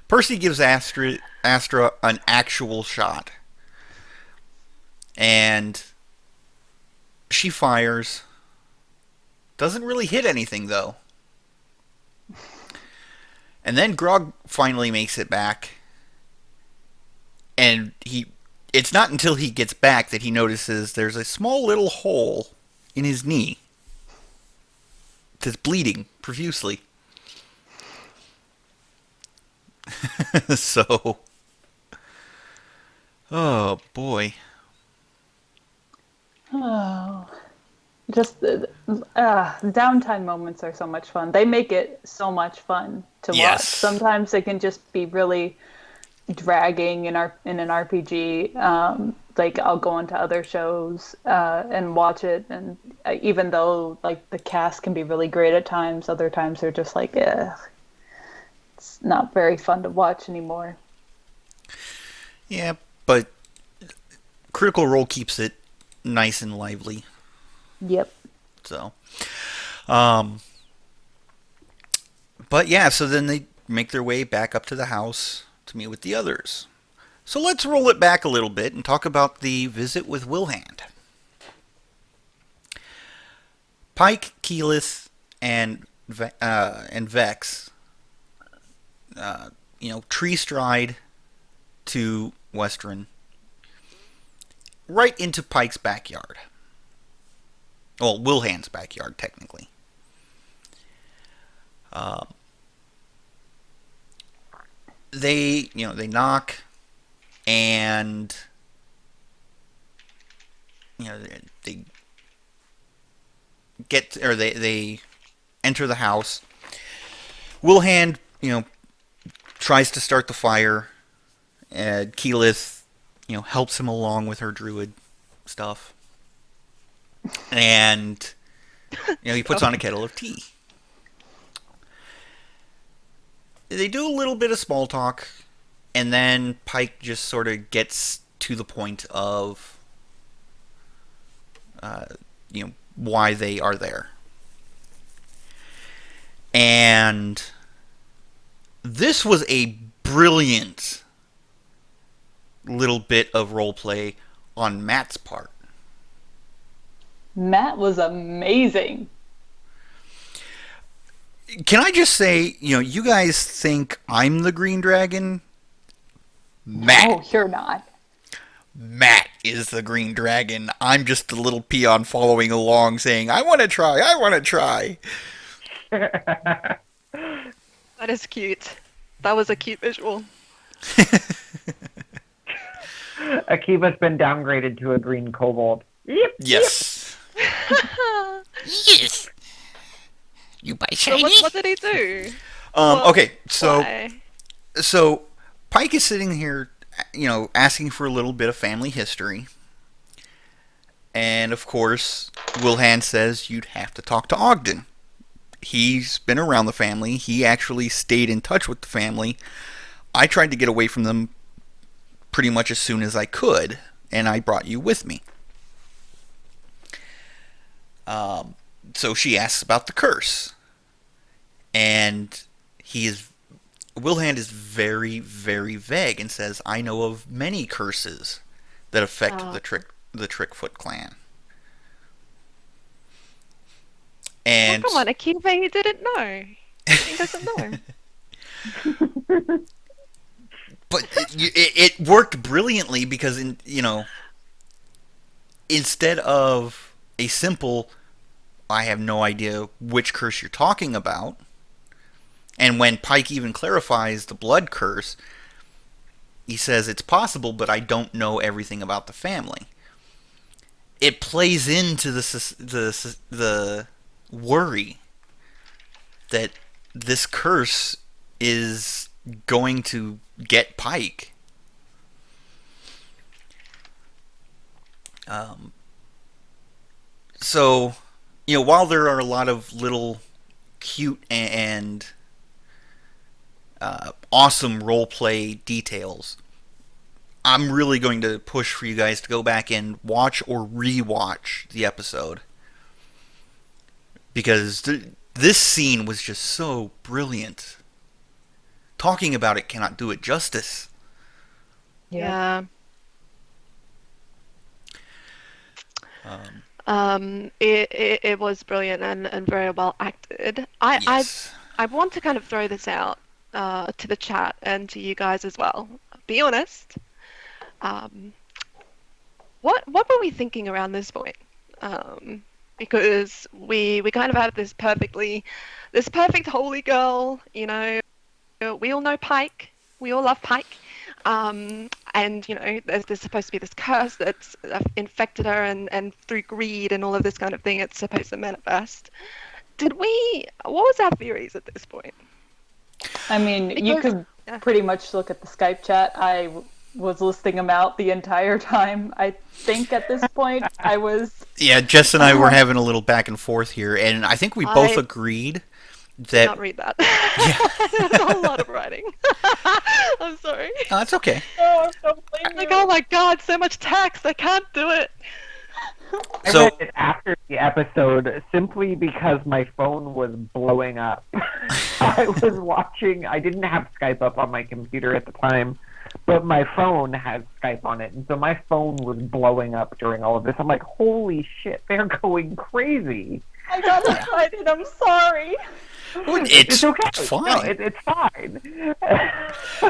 Percy gives Astra an actual shot. And she fires. Doesn't really hit anything, though. And then Grog finally makes it back. And it's not until he gets back that he notices there's a small little hole in his knee. that's bleeding profusely. So, oh boy. Oh, just downtime moments are so much fun. They make it so much fun to watch. Yes. Sometimes it can just be really dragging in an RPG. Like I'll go into other shows and watch it, and even though like the cast can be really great at times, other times they're just like, it's not very fun to watch anymore. Yeah, but Critical Role keeps it nice and lively. Yep. So, um, but yeah, so then they make their way back up to the house to meet with the others. So let's roll it back a little bit and talk about the visit with Wilhand. Pike, Keyleth, and Vex, tree stride to Western, right into Pike's backyard. Well, Wilhand's backyard, technically. They knock, and they they enter the house. Wilhand, tries to start the fire. And Keyleth, helps him along with her druid stuff. And, he puts on a kettle of tea. They do a little bit of small talk, and then Pike just sort of gets to the point of, why they are there. And this was a brilliant little bit of roleplay on Matt's part. Matt was amazing. Can I just say, you guys think I'm the Green Dragon? Matt. No, you're not. Matt is the Green Dragon. I'm just a little peon following along saying, I want to try. That is cute. That was a cute visual. Akiva's been downgraded to a green kobold. Yep. Yes. Yes. You buy So shiny? what did he do? Okay, so Why? so Pike is sitting here, asking for a little bit of family history. And of course, Wilhand says you'd have to talk to Ogden. He's been around the family. He actually stayed in touch with the family. I tried to get away from them pretty much as soon as I could, and I brought you with me. So she asks about the curse. And Wilhand is very, very vague and says, I know of many curses that affect the Trickfoot clan. And come on, Akiva, he didn't know. He doesn't know. But it worked brilliantly because, instead of a simple, I have no idea which curse you're talking about, and when Pike even clarifies the blood curse, he says it's possible, but I don't know everything about the family. It plays into the worry that this curse is going to get Pike. So, while there are a lot of little cute and awesome roleplay details, I'm really going to push for you guys to go back and watch or rewatch the episode. Because this scene was just so brilliant. Talking about it cannot do it justice. Yeah. It was brilliant and very well acted. Yes. I want to kind of throw this out to the chat and to you guys as well. Be honest. What were we thinking around this point? because we kind of have this perfect holy girl, we all know Pike. We all love Pike. And, there's supposed to be this curse that's infected her, and through greed and all of this kind of thing, it's supposed to manifest. What was our theories at this point? I mean, you could pretty much look at the Skype chat. I was listing them out the entire time. I think at this point I was... Yeah, Jess and I were having a little back and forth here, and I think we both agreed that... Not read that. Yeah. That's a lot of writing. I'm sorry. Oh, that's okay. Oh, don't blame Like, you. oh my god, so much text. I can't do it. I So- read it after the episode simply because my phone was blowing up. I was watching. I didn't have Skype up on my computer at the time, but my phone has Skype on it, and so my phone was blowing up during all of this. I'm like, holy shit, they're going crazy. I got excited. I'm sorry. Well, it's okay. It's fine. No, it's fine.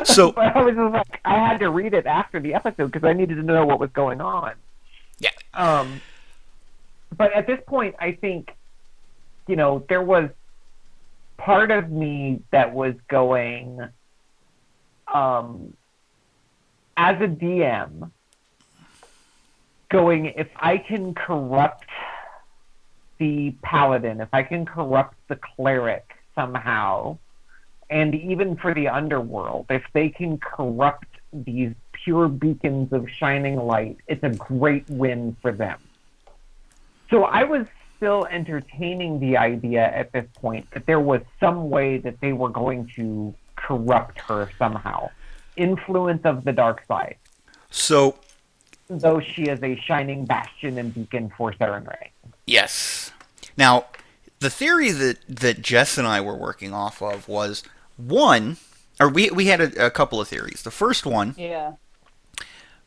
So- but I was just like, I had to read it after the episode because I needed to know what was going on. Yeah. But at this point, I think, there was part of me that was going, as a DM, going, if I can corrupt the paladin, if I can corrupt the cleric somehow, and even for the underworld, if they can corrupt these pure beacons of shining light, it's a great win for them. So I was still entertaining the idea at this point that there was some way that they were going to corrupt her somehow. Influence of the dark side. So, Though she is a shining bastion and beacon for Serenray. yes. Now, the theory that Jess and I were working off of was one, or we had a couple of theories. The first one, Yeah.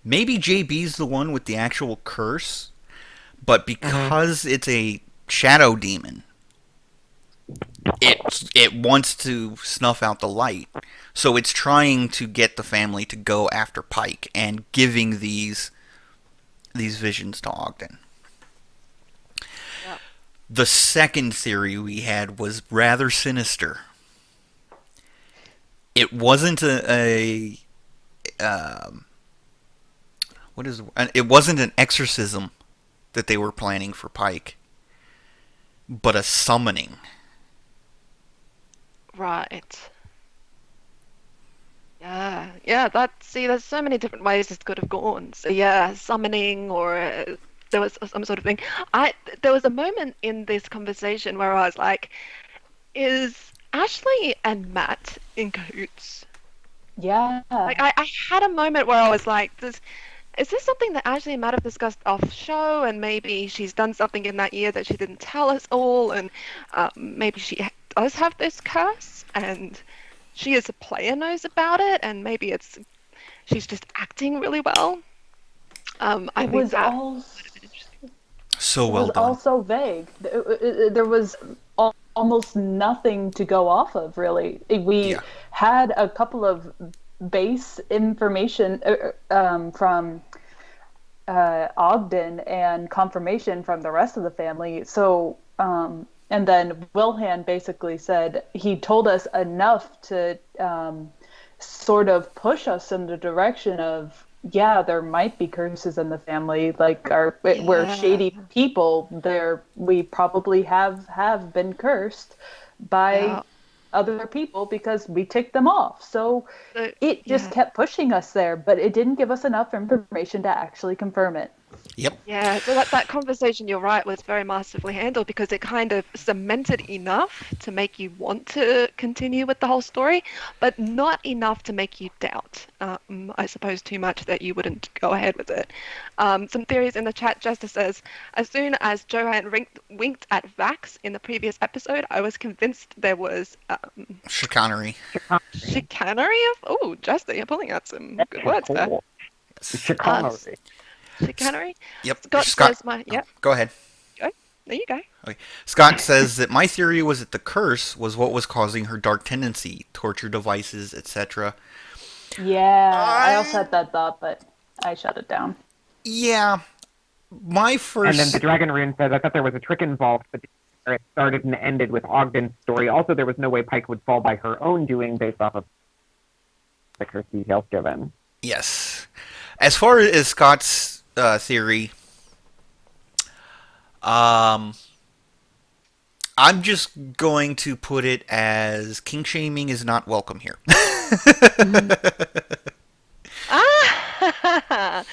maybe JB's the one with the actual curse, but because it's a shadow demon, it wants to snuff out the light. So it's trying to get the family to go after Pike and giving these visions to Ogden. Yep. The second theory we had was rather sinister. It wasn't it wasn't an exorcism that they were planning for Pike, but a summoning. Right. Yeah, there's so many different ways this could have gone. So yeah, summoning, or there was some sort of thing. There was a moment in this conversation where I was like, is Ashley and Matt in cahoots? Yeah. Like, I had a moment where I was like, is this something that Ashley and Matt have discussed off show, and maybe she's done something in that year that she didn't tell us all, and maybe she does have this curse, and she as a player knows about it, and maybe she's just acting really well. I It think was that all would have been interesting. So It well was done. all so vague. There was almost nothing to go off of, really. We Yeah. had a couple of base information from Ogden and confirmation from the rest of the family. So, and then Wilhand basically said he told us enough to sort of push us in the direction of, yeah, there might be curses in the family. Like, we're shady people. We probably have been cursed by other people because we ticked them off. So it just kept pushing us there, but it didn't give us enough information to actually confirm it. Yep. Yeah, so that conversation, you're right, was very masterfully handled because it kind of cemented enough to make you want to continue with the whole story, but not enough to make you doubt, I suppose, too much that you wouldn't go ahead with it. Some theories in the chat, Jester says, as soon as Johan winked at Vax in the previous episode, I was convinced there was Chicanery. chicanery of... Oh, Jester, you're pulling out some good words there. Chicanery. Chicanery? Yep. Scott says oh, go ahead. There you go. Okay. Scott says that my theory was that the curse was what was causing her dark tendency, torture devices, etc. Yeah, I also had that thought, but I shut it down. Yeah, my And then first. the Dragon Rune says, I thought there was a trick involved, but it started and ended with Ogden's story. Also, there was no way Pike would fall by her own doing based off of the curse details given. Yes. As far as Scott's theory, um, I'm just going to put it as king shaming is not welcome here. Ah!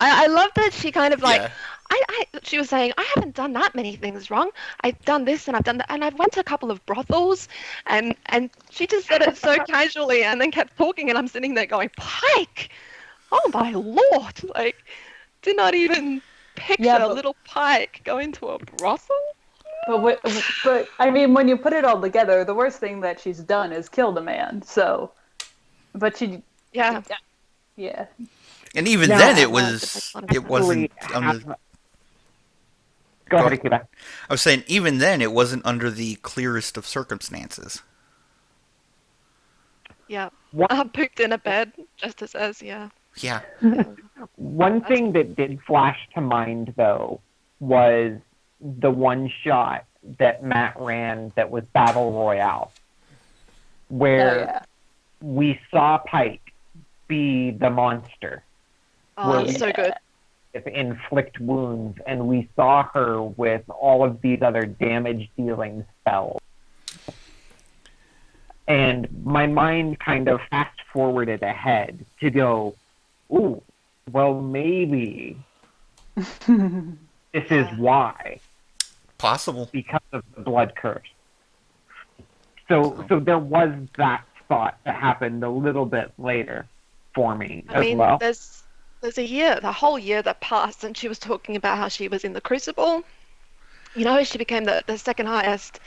I love that she kind of like, Yeah. she was saying, I haven't done that many things wrong. I've done this and I've done that, and I've went to a couple of brothels, and she just said it so casually, and then kept talking, and I'm sitting there going, Pike, oh my lord, like, did not even picture Yeah, but- little Pike going to a brothel. But I mean, when you put it all together, the worst thing that she's done is killed a man. So, but she, Yeah, yeah, And even Now, then, it wasn't under. Go ahead, Akiva. I was saying, even then, it wasn't under the clearest of circumstances. yeah. What- Pooped in a bed, just as yeah. Yeah. One thing that did flash to mind, though, was the one shot that Matt ran that was Battle Royale, where yeah. we saw Pike be the monster, Oh, Well, it was so good. with inflict wounds, and we saw her with all of these other damage-dealing spells. And my mind kind of fast-forwarded ahead to go, ooh, well, maybe this is why, Possible. because of the blood curse. So there was that thought that happened a little bit later for me I as mean, well. there's a year, the whole year that passed, and she was talking about how she was in the Crucible. You know, she became the second highest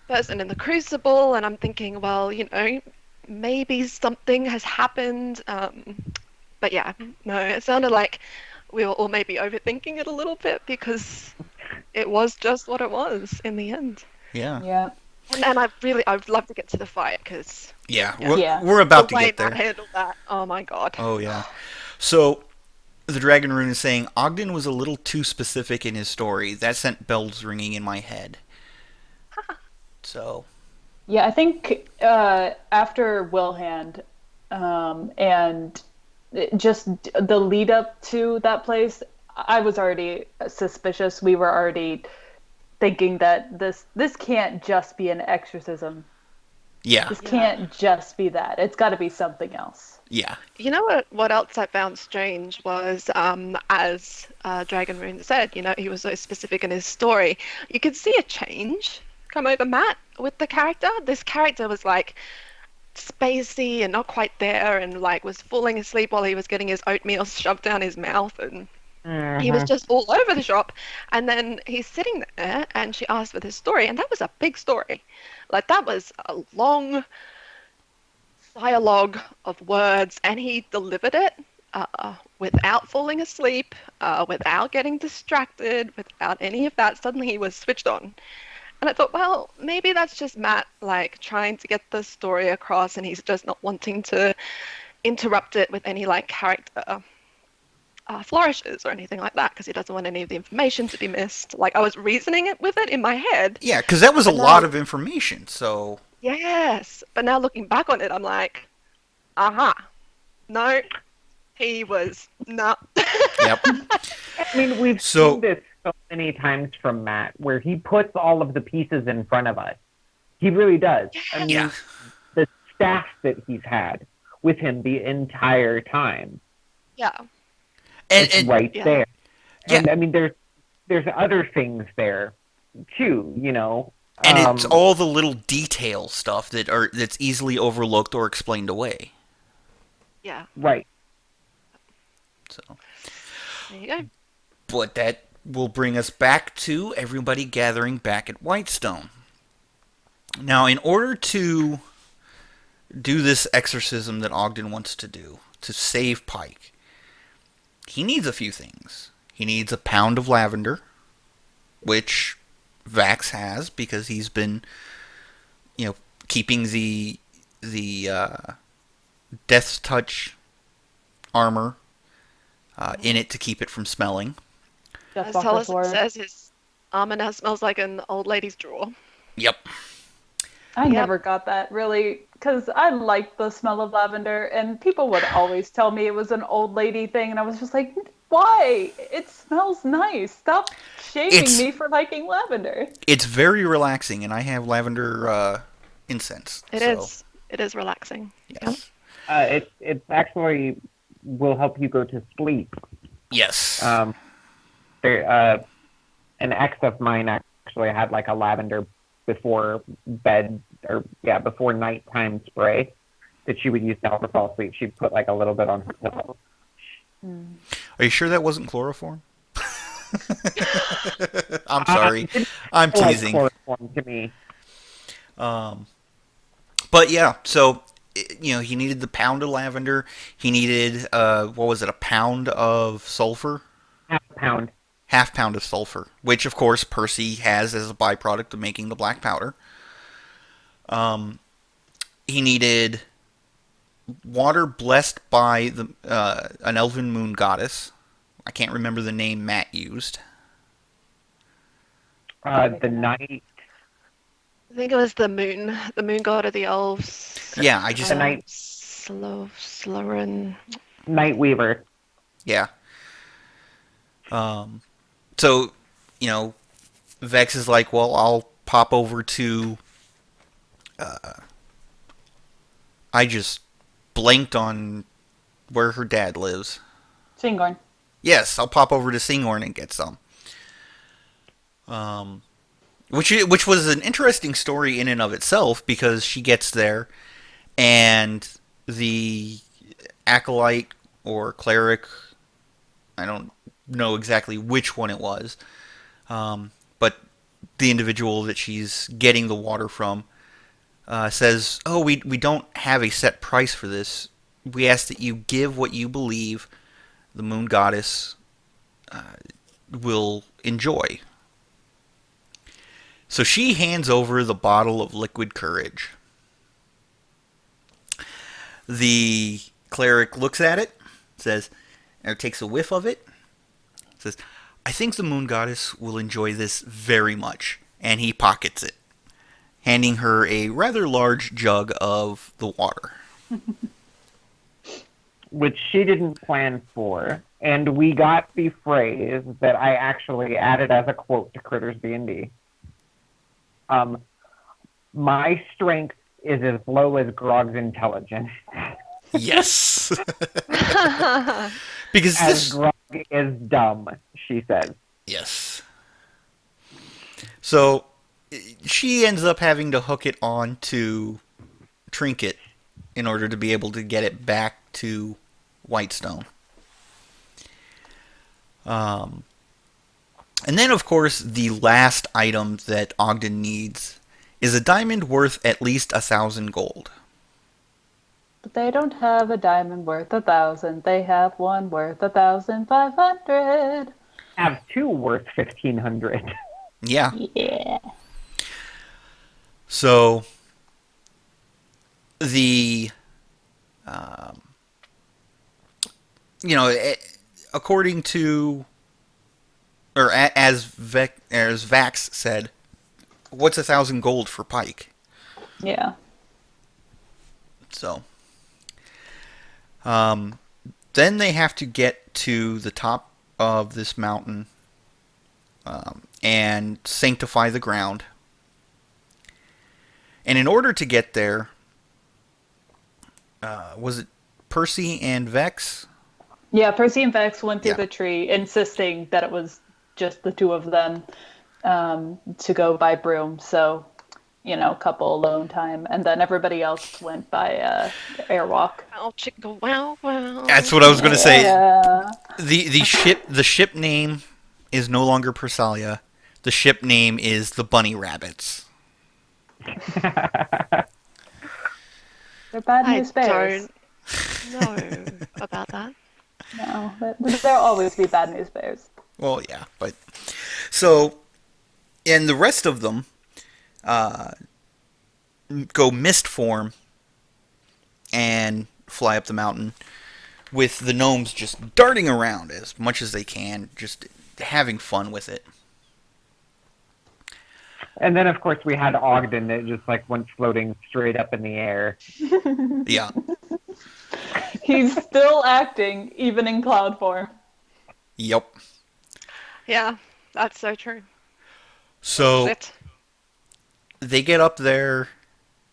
person in the Crucible, and I'm thinking, well, you know, maybe something has happened. But yeah, no, it sounded like we were all maybe overthinking it a little bit because it was just what it was in the end. Yeah. Yeah. And I'd love to get to the fight because Yeah. Yeah. We're about the to way get Matt there. handled that, oh my god. Oh, yeah. So, the Dragon Rune is saying Ogden was a little too specific in his story. That sent bells ringing in my head. So, Yeah, I think after Wilhand, and just the lead up to that place, I was already suspicious. We were already thinking that this can't just be an exorcism. yeah. This can't just be that. It's got to be something else. Yeah. You know what else I found strange was, as Dragon Rune said, you know, he was so specific in his story. You could see a change come over Matt with the character. This character was like spacey and not quite there, and like was falling asleep while he was getting his oatmeal shoved down his mouth, and he was just all over the shop. And then he's sitting there, and she asked for this story, and that was a big story. Like, that was a long dialogue of words, and he delivered it without falling asleep, without getting distracted, without any of that. Suddenly he was switched on. And I thought, well, maybe that's just Matt, like, trying to get the story across, and he's just not wanting to interrupt it with any, like, character flourishes or anything like that, because he doesn't want any of the information to be missed. Like, I was reasoning it with it in my head. Yeah, because that was a And lot now- of information. So, Yes, but now looking back on it, I'm like, no, he was not. yep. I mean, we've So- seen this so many times from Matt, where he puts all of the pieces in front of us. He really does. I mean, Yeah. the staff that he's had with him the entire time Yeah. is And right Yeah. there. Yeah. And I mean, there's other things there too, you know. it's all the little detail stuff that's easily overlooked or explained away. Yeah. right. So, There you go. but that will bring us back to everybody gathering back at Whitestone. Now, in order to do this exorcism that Ogden wants to do, to save Pike, he needs a few things. He needs a pound of lavender, which Vax has because he's been, keeping the Death's Touch armor in it to keep it from smelling. Jeff As tall Walker's as it word. says, his armor now smells like an old lady's drawer. Yep. I Yep. never got that really because I like the smell of lavender, and people would always tell me it was an old lady thing, and I was just like, why? It smells nice. Stop shaming It's me for liking lavender. it's very relaxing, and I have lavender incense. It So is. It is relaxing. Yep. yes, It's actually will help you go to sleep. yes, There, an ex of mine actually had like a lavender before bed before nighttime spray that she would use to help her fall asleep. She'd put like a little bit on her pillow. Are you sure that wasn't chloroform? I'm sorry, I'm Like teasing. chloroform to me. But yeah, so he needed the pound of lavender. He needed what was it? A pound of sulfur. Half a pound. Half pound of sulfur, which of course Percy has as a byproduct of making the black powder. He needed water blessed by an elven moon goddess. I can't remember the name Matt used. The night. I think it was the moon god of the elves. Yeah, I just The night. Sloran. Night Weaver. yeah. So, Vex is like, well, I'll pop over to. I just blanked on where her dad lives. Singorn. Yes, I'll pop over to Singorn and get some. Which was an interesting story in and of itself, because she gets there and the acolyte or cleric, I don't know exactly which one it was, but the individual that she's getting the water from says, "Oh, we don't have a set price for this. We ask that you give what you believe the moon goddess will enjoy." So she hands over the bottle of liquid courage. The cleric looks at it, says, or takes a whiff of it, says, "I think the moon goddess will enjoy this very much," and he pockets it, handing her a rather large jug of the water. Which she didn't plan for, and we got the phrase that I actually added as a quote to Critters D&D. My strength is as low as Grog's intelligence. Yes. Because As Grog is dumb, she says. Yes. So she ends up having to hook it on to Trinket in order to be able to get it back to Whitestone. And then, of course, the last item that Ogden needs is a diamond worth at least 1,000 gold. But they don't have a diamond worth 1,000. They have one worth 1,500. Have two worth 1,500. Yeah. Yeah. So the, according to, or as Vax said, what's 1,000 gold for Pike? Yeah. So, then they have to get to the top of this mountain and sanctify the ground. And in order to get there, was it Percy and Vex? Yeah, Percy and Vex went through Yeah. the tree, insisting that it was just the two of them to go by broom. So, couple alone time. And then everybody else went by airwalk. Wow, chicka, wow, wow. That's what I was going to say. Yeah. The ship name is no longer Persalia. The ship name is the Bunny Rabbits. They're bad I news bears. don't know about that. No, there'll always be bad news bears. Well, yeah, but so, and the rest of them go mist form and fly up the mountain with the gnomes just darting around as much as they can, just having fun with it. And then, of course, we had Ogden that just like went floating straight up in the air. Yeah. He's still acting, even in cloud form. Yep. Yeah, that's so true. So Shit. they get up there.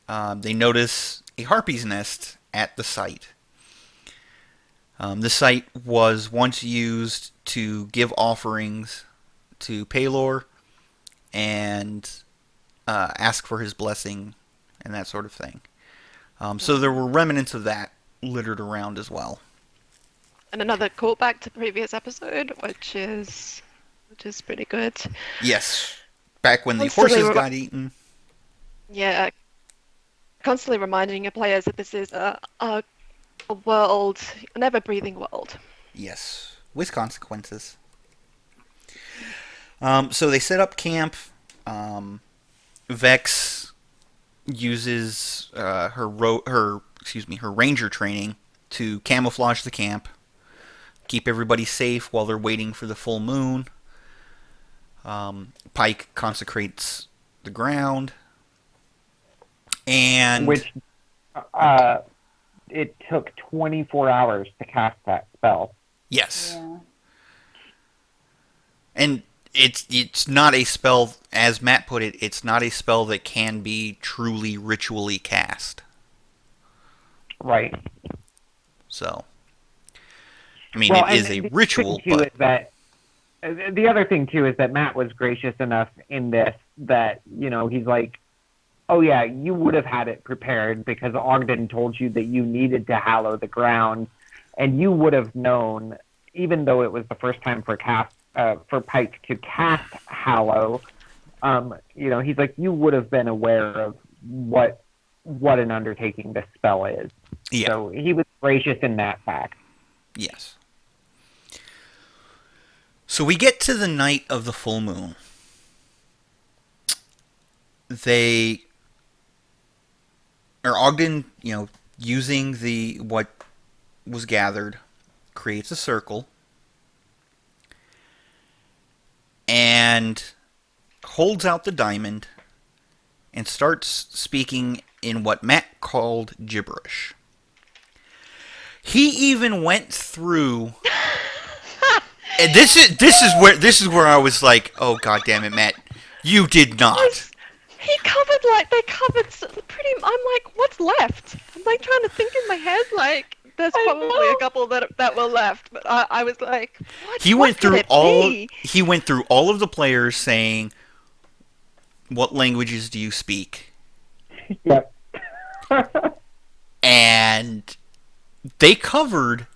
They notice a harpy's nest at the site. The site was once used to give offerings to Pelor and ask for his blessing and that sort of thing. So there were remnants of that littered around as well. And another callback to previous episode, which is pretty good. Yes. Back when the Constantly horses got eaten. Yeah, constantly reminding your players that this is a world, an ever-breathing world. Yes. With consequences. So they set up camp. Vex uses her ranger training to camouflage the camp, keep everybody safe while they're waiting for the full moon. Pike consecrates the ground, and Which it took 24 hours to cast that spell. yes, Yeah. and it's not a spell, as Matt put it. It's not a spell that can be truly ritually cast. Right. So, I mean, Well, it is and a the ritual, thing, too, but is that the other thing too is that Matt was gracious enough in this that he's like, oh yeah, you would have had it prepared because Ogden told you that you needed to hallow the ground, and you would have known, even though it was the first time for Pike to cast hallow. He's like, you would have been aware of what an undertaking this spell is. yeah, So he was gracious in that fact. yes. So we get to the night of the full moon. Ogden, using what was gathered, creates a circle and holds out the diamond and starts speaking in what Matt called gibberish. He even went through. And this is where I was like, oh god damn it, Matt, you did not. They covered pretty. I'm like, what's left? I'm like trying to think in my head, like there's probably a couple that were left, but I was like, what? He what went could through it all. be? He went through all of the players saying, "What languages do you speak?" Yep. And they covered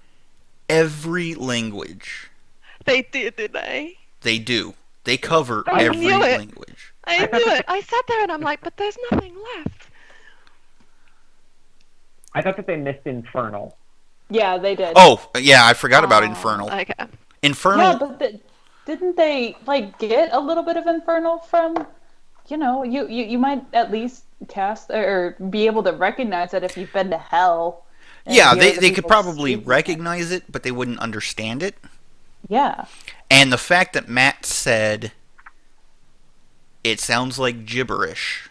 every language. They did they? They do. They cover I every knew it. language. I knew it. I sat there and I'm like, but there's nothing left. I thought that they missed Infernal. Yeah, they did. Oh, yeah, I forgot about Infernal. Okay. Infernal. Yeah, but didn't they get a little bit of Infernal from? You might at least cast or be able to recognize it if you've been to hell. and Yeah, hear the they could people probably speaking it. recognize it, but they wouldn't understand it. Yeah. And the fact that Matt said it sounds like gibberish,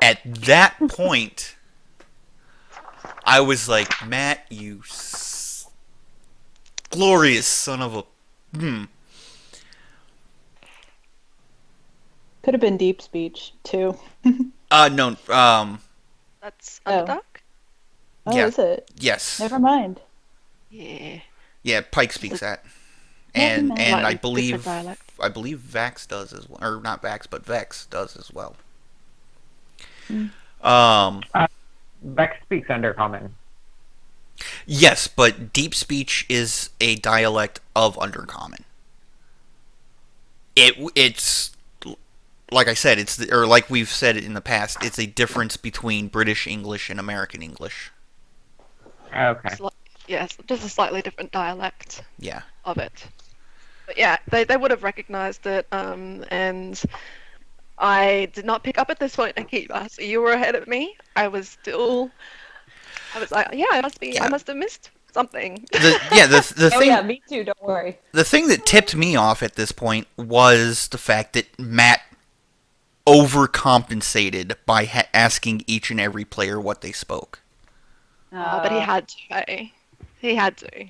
at that point, I was like, Matt, you glorious son of a... Could have been deep speech too. No, That's Oh. Underdark? Oh, Yeah. is it? yes. Never mind. Yeah. Yeah, Pike speaks that. Never And mind. I Slightly believe different dialect. Vax does as well. Or not Vax, but Vex does as well. Vex speaks Undercommon. Yes, but deep speech is a dialect of Undercommon. It's like I said, or like we've said in the past, it's a difference between British English and American English. Okay. Yes, just a slightly different dialect Yeah. of it. But yeah, they would have recognized it, and I did not pick up at this point, Akiva, so you were ahead of me. I was like, yeah, I must Yeah. have missed something. The Oh thing yeah, me too. Don't worry. the thing that tipped me off at this point was the fact that Matt overcompensated by asking each and every player what they spoke. Oh, but he had to, eh? He had to.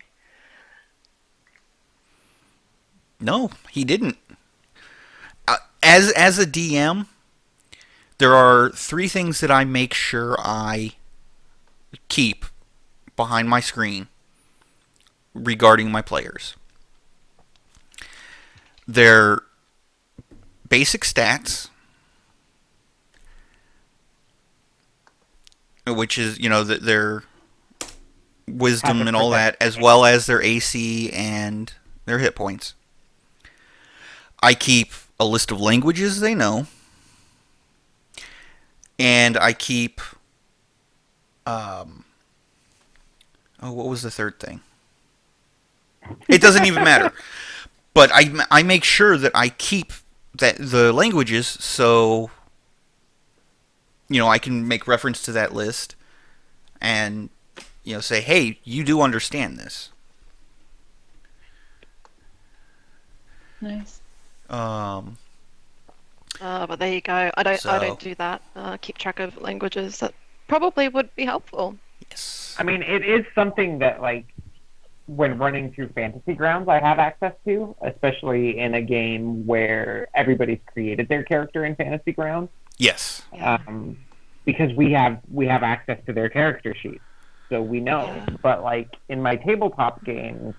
No, he didn't. As a DM, there are 3 things that I make sure I keep behind my screen regarding my players. Their basic stats, which is, their wisdom and all that, as well as their AC and their hit points. I keep a list of languages they know, and I keep what was the third thing? It doesn't even matter. But I make sure that I keep the languages, so I can make reference to that list and say, hey, you do understand this. Nice. But there you go. I don't do that. Keep track of languages. That probably would be helpful. Yes. I mean, it is something that, like, when running through Fantasy Grounds, I have access to, especially in a game where everybody's created their character in Fantasy Grounds. Yes. Because we have access to their character sheets, so we know. Yeah. But, like, in my tabletop games,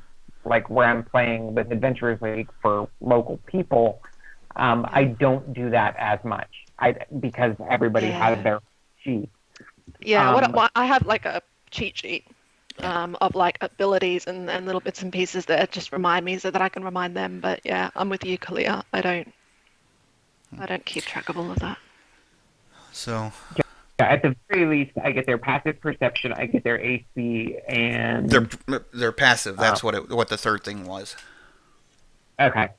like where I'm playing with Adventurers League for local people, I don't do that as much. Because everybody has their sheet. Yeah, I have like a cheat sheet of like abilities and little bits and pieces that just remind me so that I can remind them. But yeah, I'm with you, Kalia. I don't keep track of all of that. So yeah, at the very least, I get their passive perception, I get their AC, and their passive. That's what the third thing was. Okay,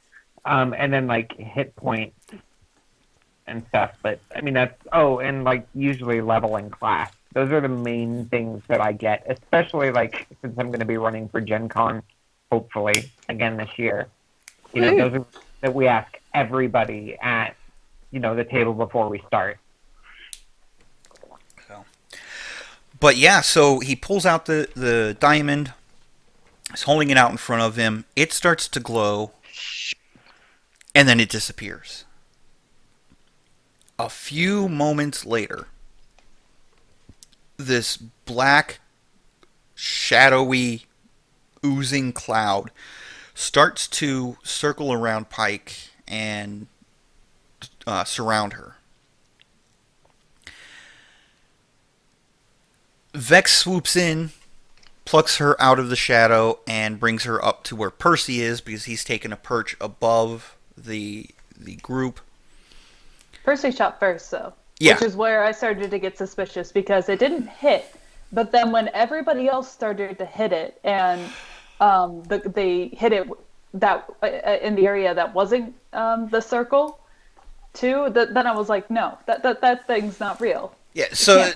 and then like hit points and stuff. But I mean and like usually level and class. Those are the main things that I get, especially like since I'm going to be running for Gen Con, hopefully again this year. Those are that we ask everybody at the table before we start. But yeah, so he pulls out the diamond. He's holding it out in front of him. It starts to glow, and then it disappears. A few moments later, this black, shadowy, oozing cloud starts to circle around Pike and surround her. Vex swoops in, plucks her out of the shadow, and brings her up to where Percy is because he's taken a perch above the group. Percy shot first, though. Yeah. Which is where I started to get suspicious because it didn't hit. But then when everybody else started to hit it, and they hit it in the area that wasn't the circle, too, then I was like, no, that thing's not real. Yeah, so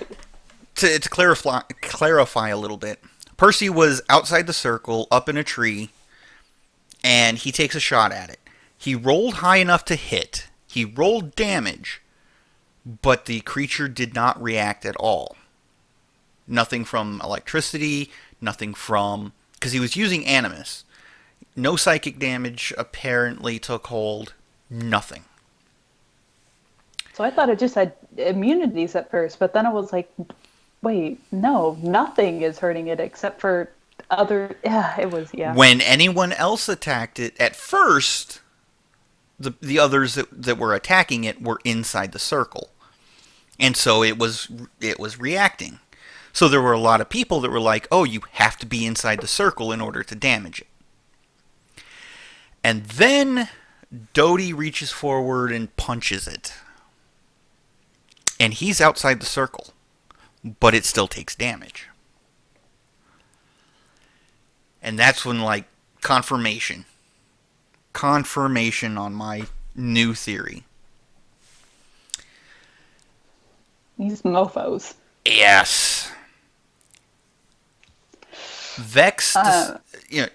to clarify a little bit, Percy was outside the circle, up in a tree, and he takes a shot at it. He rolled high enough to hit. He rolled damage, but the creature did not react at all. Nothing from electricity, nothing from... because he was using Animus. No psychic damage apparently took hold. Nothing. So I thought it just had immunities at first, but then I was like, wait, no, nothing is hurting it except for other... Yeah, it was, yeah. When anyone else attacked it, at first, the others that were attacking it were inside the circle. And so it was reacting. So there were a lot of people that were like, oh, you have to be inside the circle in order to damage it. And then Dodie reaches forward and punches it. And he's outside the circle, but it still takes damage. And that's when, like, confirmation on my new theory. These mofos. Yes. Vex, you know,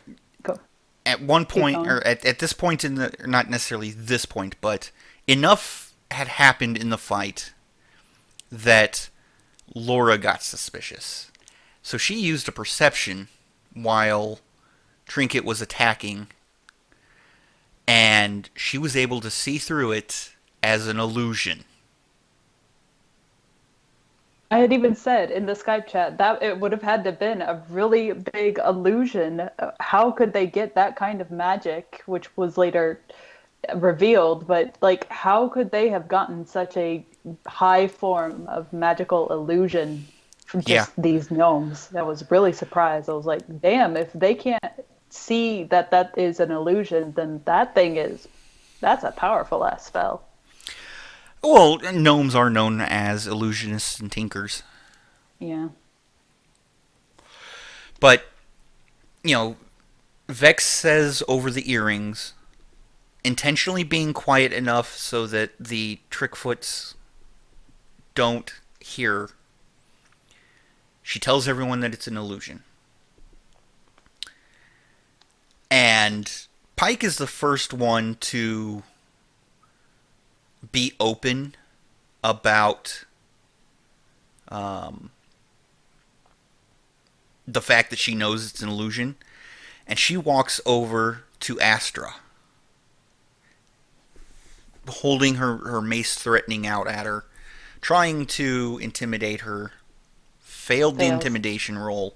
Go. at one Keep point, going. or at this point in the, not necessarily this point, but enough had happened in the fight that Laura got suspicious. So she used a perception while Trinket was attacking, and she was able to see through it as an illusion. I had even said in the Skype chat that it would have had to have been a really big illusion. How could they get that kind of magic, which was later revealed, but like how could they have gotten such a high form of magical illusion from Yeah. just these gnomes? I was really surprised. I was like, damn, if they can't see that that is an illusion, then that's a powerful ass spell. Well, gnomes are known as illusionists and tinkers. Yeah. But, Vex says over the earrings, intentionally being quiet enough so that the Trickfoots don't hear. She tells everyone that it's an illusion. And Pike is the first one to be open about the fact that she knows it's an illusion. And she walks over to Astra, holding her mace threatening out at her, trying to intimidate her. Failed the Fails. intimidation roll.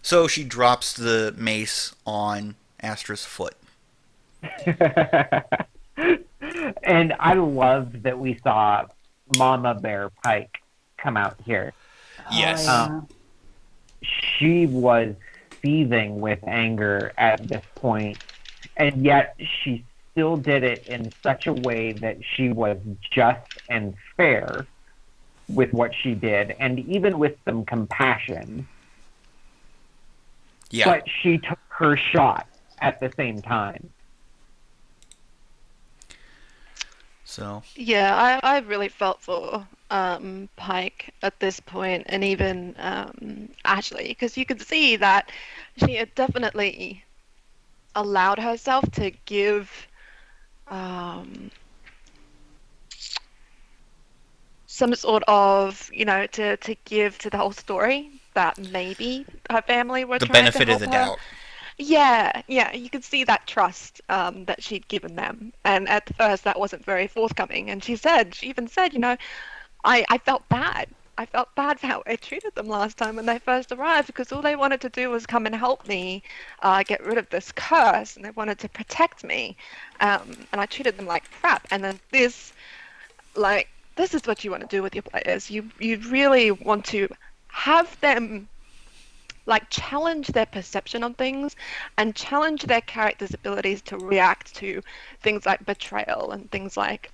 So she drops the mace on Astra's foot. And I loved that we saw Mama Bear Pike come out here. Yes. Oh, She was seething with anger at this point, and yet she still did it in such a way that she was just and fair with what she did, and even with some compassion. Yeah. But she took her shot at the same time. So. Yeah, I really felt for Pike at this point, and even Ashley, because you could see that she had definitely allowed herself to give some sort of, to give to the whole story that maybe her family were The trying to benefit of help the her. doubt. Yeah, you could see that trust that she'd given them, and at first that wasn't very forthcoming. And she even said, I felt bad. I felt bad for how I treated them last time when they first arrived, because all they wanted to do was come and help me get rid of this curse, and they wanted to protect me, and I treated them like crap. And then this is what you want to do with your players. You really want to have them challenge their perception on things and challenge their characters' abilities to react to things like betrayal and things like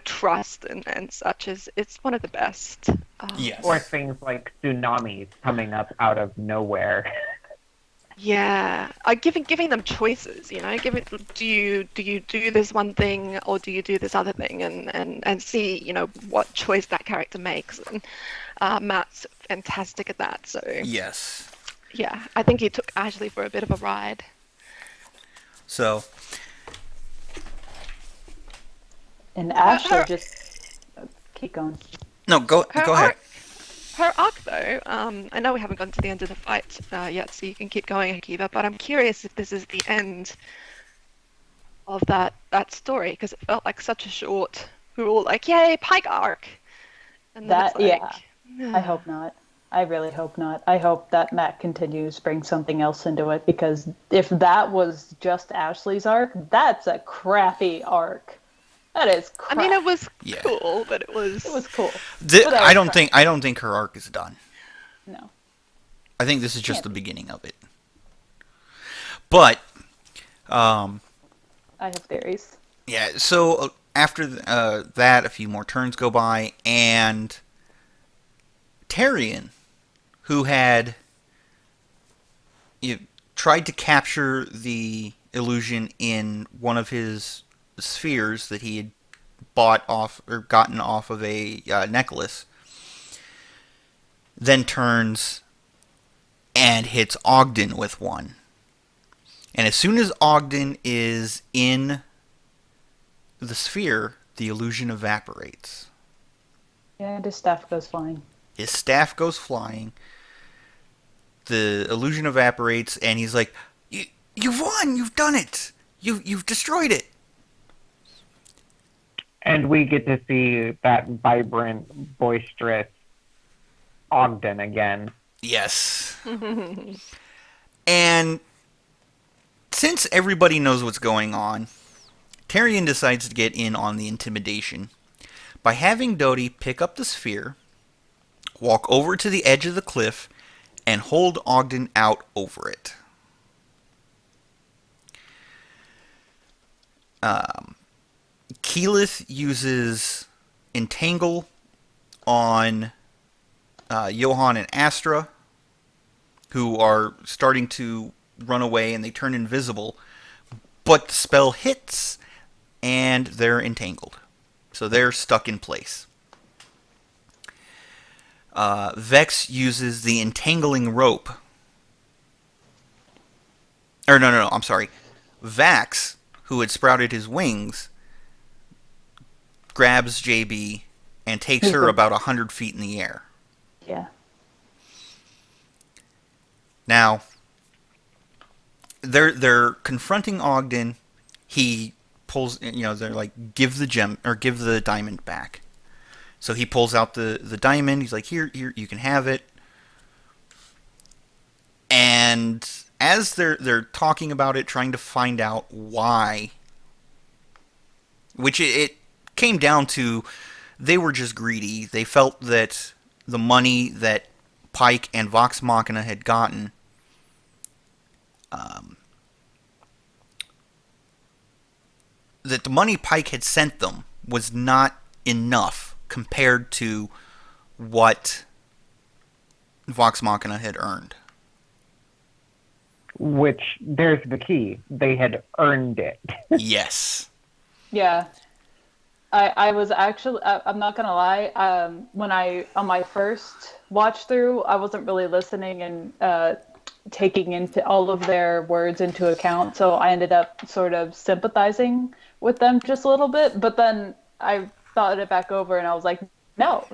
trust and such. It's one of the best. Yes. Or things like tsunamis coming up out of nowhere. Yeah, giving them choices. Do you do this one thing, or do you do this other thing, and see what choice that character makes. And Matt's fantastic at that. So Yes. yeah, I think he took Ashley for a bit of a ride. So. and Ashley just keep going. No, go ahead. Her arc, though, I know we haven't gotten to the end of the fight yet, so you can keep going, Akiva, but I'm curious if this is the end of that story, because it felt like such a short. We were all like, "Yay, Pike arc!" And then That it's like, I hope not. I really hope not. I hope that Matt continues, bring something else into it, because if that was just Ashley's arc, that's a crappy arc. That is crap. I mean, it was Yeah. cool, but it was cool. I don't think her arc is done. No. I think this is just Can't the be. beginning of it. But I have theories. yeah, so after that, a few more turns go by, and Tyrion, who had tried to capture the illusion in one of his spheres that he had bought off or gotten off of a necklace, then turns and hits Ogden with one. And as soon as Ogden is in the sphere, the illusion evaporates. Yeah, his staff goes flying. His staff goes flying. The illusion evaporates, and he's like, "You've won! You've done it! You've destroyed it!" And we get to see that vibrant, boisterous Ogden again. Yes. And since everybody knows what's going on, Tyrion decides to get in on the intimidation by having Dodi pick up the sphere, walk over to the edge of the cliff, and hold Ogden out over it. Keyleth uses Entangle on Johan and Astra, who are starting to run away, and they turn invisible. But the spell hits, and they're entangled. So they're stuck in place. Vex uses the entangling rope. Or no, I'm sorry. Vax, who had sprouted his wings, grabs JB and takes her about 100 feet in the air. Yeah. Now, they're confronting Ogden. He pulls, they're like, give the gem or give the diamond back. So he pulls out the diamond. He's like, here, you can have it. And as they're talking about it, trying to find out why, which it came down to, they were just greedy. They felt that the money that Pike and Vox Machina had gotten, that the money Pike had sent them was not enough compared to what Vox Machina had earned. Which, there's the key. They had earned it. Yes. Yeah. I was actually, I'm not gonna lie, on my first watch through, I wasn't really listening and taking into all of their words into account, so I ended up sort of sympathizing with them just a little bit, but then I thought it back over and I was like, no.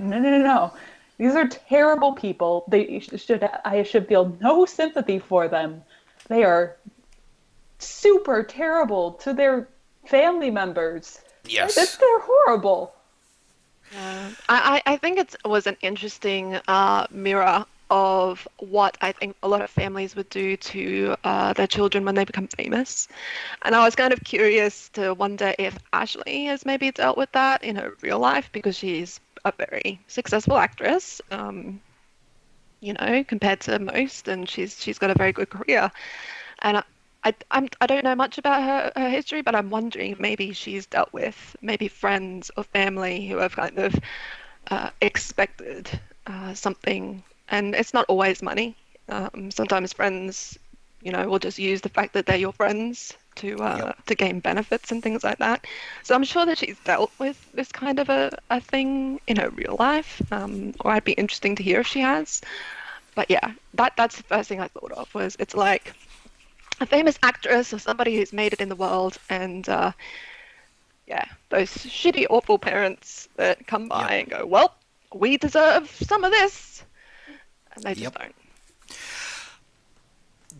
These are terrible people. I should feel no sympathy for them. They are super terrible to their family members. Yes. They're horrible. Yeah. I think it was an interesting mirror of what I think a lot of families would do to their children when they become famous. And I was kind of curious to wonder if Ashley has maybe dealt with that in her real life, because she's a very successful actress, compared to most, and she's got a very good career. And I don't know much about her history, but I'm wondering maybe she's dealt with maybe friends or family who have kind of expected something, and it's not always money. Sometimes friends, will just use the fact that they're your friends to gain benefits and things like that. So I'm sure that she's dealt with this kind of a thing in her real life, or I'd be interesting to hear if she has. But yeah, that's the first thing I thought of, was it's like a famous actress or somebody who's made it in the world, and those shitty, awful parents that come by and go, well, we deserve some of this, and they just don't.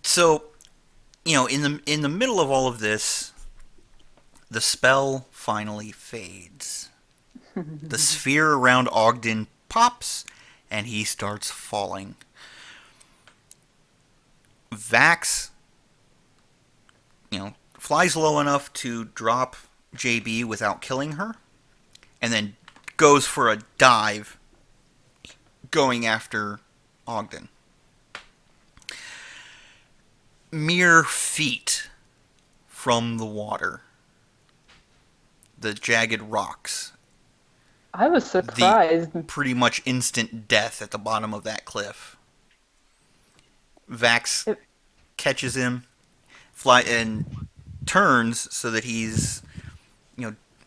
So, in the middle of all of this, the spell finally fades. The sphere around Ogden pops, and he starts falling. Vax, flies low enough to drop JB without killing her, and then goes for a dive, going after Ogden. Mere feet from the water, the jagged rocks, I was surprised. the pretty much instant death at the bottom of that cliff. Vax catches him, and turns so that he's,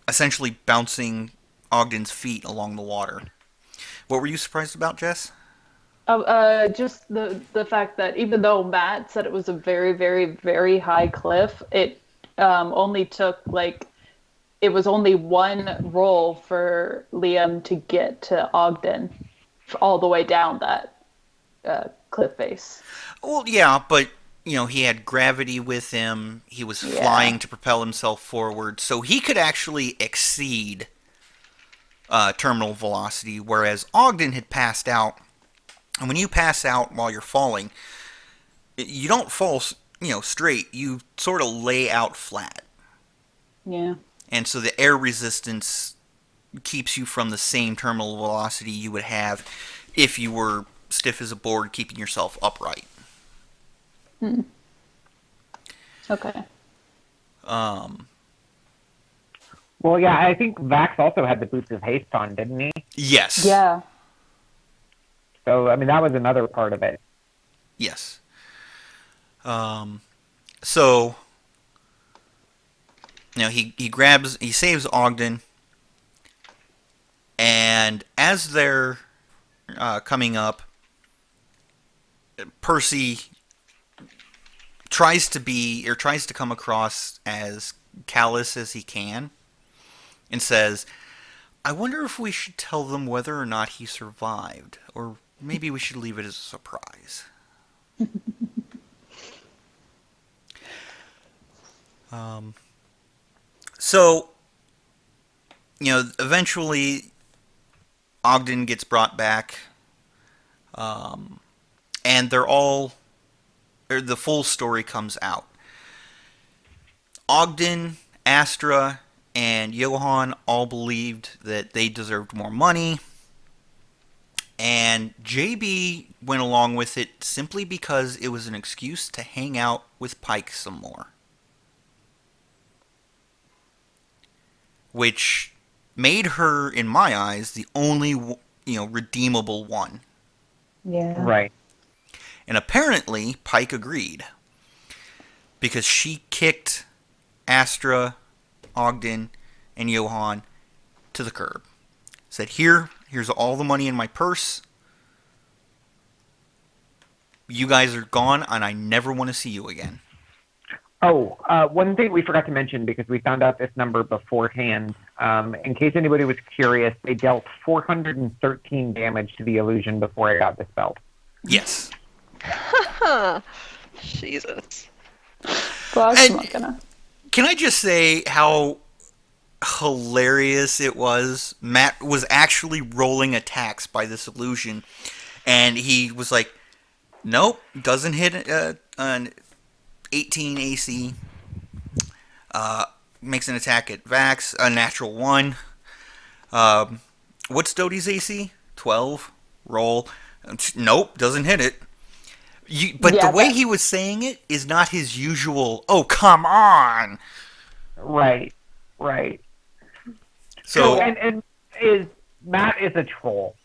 essentially bouncing Ogden's feet along the water. What were you surprised about, Jess? Just the fact that even though Matt said it was a very, very, very high cliff, it only took like it was only one roll for Liam to get to Ogden, all the way down that cliff face. Well, yeah, but he had gravity with him. He was Yeah. flying to propel himself forward, so he could actually exceed terminal velocity, whereas Ogden had passed out. And when you pass out while you're falling, you don't fall, straight. You sort of lay out flat, Yeah. and so the air resistance keeps you from the same terminal velocity you would have if you were stiff as a board, keeping yourself upright. Hmm. Okay. Um, Well, yeah, I think Vax also had the boost of haste on, didn't he? yes. Yeah. So, I mean, that was another part of it. Yes. So, he saves Ogden, and as they're coming up, Percy tries to come across as callous as he can, and says, "I wonder if we should tell them whether or not he survived, or maybe we should leave it as a surprise." Um, so, eventually Ogden gets brought back, and the full story comes out. Ogden, Astra, and Johann all believed that they deserved more money, and JB went along with it simply because it was an excuse to hang out with Pike some more. Which made her, in my eyes, the only, redeemable one. Yeah. Right. And apparently, Pike agreed. Because she kicked Astra, Ogden, and Johann to the curb. Said, here's all the money in my purse. You guys are gone, and I never want to see you again. Oh, one thing we forgot to mention, because we found out this number beforehand. In case anybody was curious, they dealt 413 damage to the illusion before it got dispelled. Yes. Jesus. Can Right, right. So and Matt is a troll.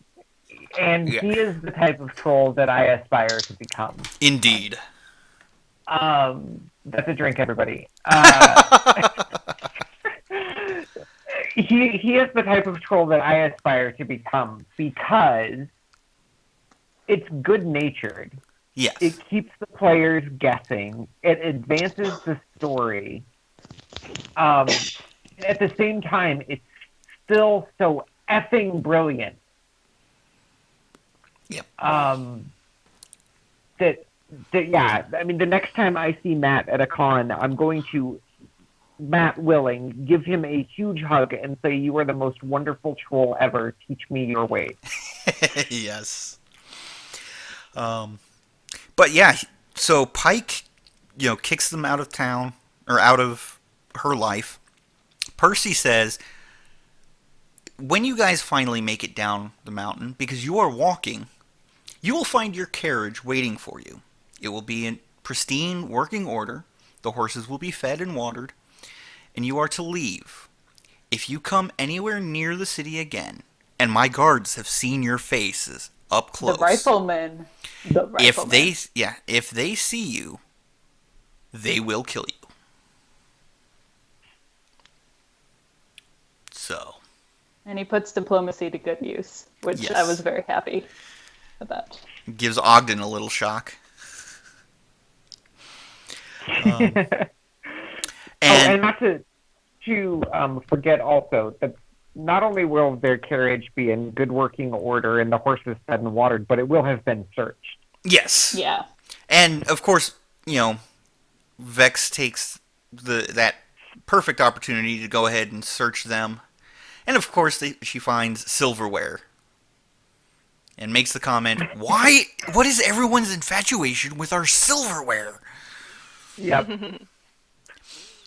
And yeah. He is the type of troll that I aspire to become. Indeed. That's a drink, everybody. He is the type of troll that I aspire to become because it's good-natured. Yes. It keeps the players guessing. It advances the story. At the same time, it's still so effing brilliant. Yep. Yeah, I mean, the next time I see Matt at a con, I'm going to, Matt willing, give him a huge hug and say, "You are the most wonderful troll ever. Teach me your ways." Yes. But yeah, so Pike, kicks them out of town, or out of her life. Percy says, "When you guys finally make it down the mountain, because you are walking, you will find your carriage waiting for you. It will be in pristine working order. The horses will be fed and watered, and you are to leave. If you come anywhere near the city again, and my guards have seen your faces up close, The riflemen. if they see you, they will kill you." So. And he puts diplomacy to good use, which I was very happy about. gives Ogden a little shock. Um, Oh, and and not to forget also that not only will their carriage be in good working order and the horses fed and watered, but it will have been searched. yes, Yeah. and of course, Vex takes that perfect opportunity to go ahead and search them, and of course, she finds silverware and makes the comment, "Why? What is everyone's infatuation with our silverware?" Yep.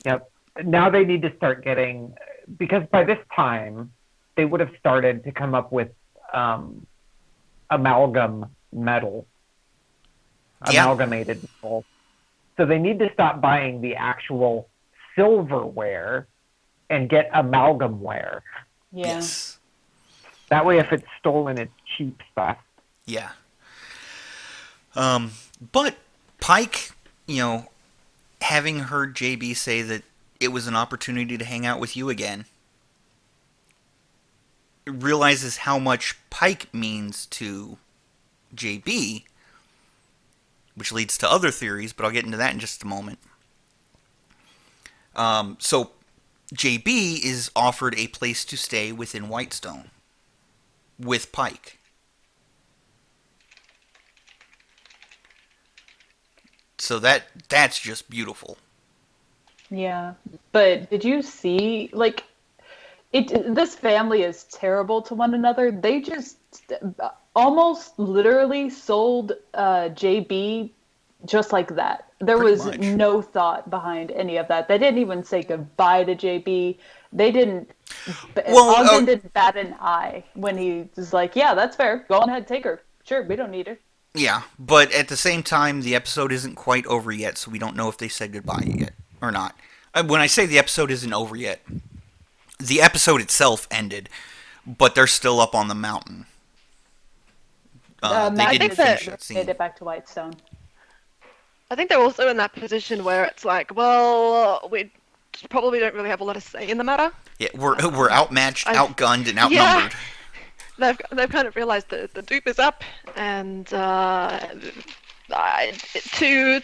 Yep. Now they need to start getting, because by this time they would have started to come up with um, amalgam metal, Yeah. amalgamated metal. So they need to stop buying the actual silverware and get amalgamware. Yeah. Yes. That way, if it's stolen, it's cheap stuff. Yeah. But Pike, having heard JB say that it was an opportunity to hang out with you again, realizes how much Pike means to JB, which leads to other theories, but I'll get into that in just a moment. So JB is offered a place to stay within Whitestone with Pike. So that's just beautiful. Yeah. But did you see, like, this family is terrible to one another. They just almost literally sold JB just like that. There Pretty was much. no thought behind any of that. They didn't even say goodbye to JB. They didn't. Well, Ogden didn't bat an eye when he was like, "Yeah, that's fair. Go on ahead, take her. Sure, we don't need her." Yeah, but at the same time, the episode isn't quite over yet, so we don't know if they said goodbye yet or not. When I say the episode isn't over yet, the episode itself ended, but they're still up on the mountain. They Matt didn't finish that made scene. it back to Whitestone. I think they're also in that position where it's like, well, we probably don't really have a lot of say in the matter. Yeah, we're outmatched, I've- outgunned, and outnumbered. They've kind of realized that the dupe is up, and to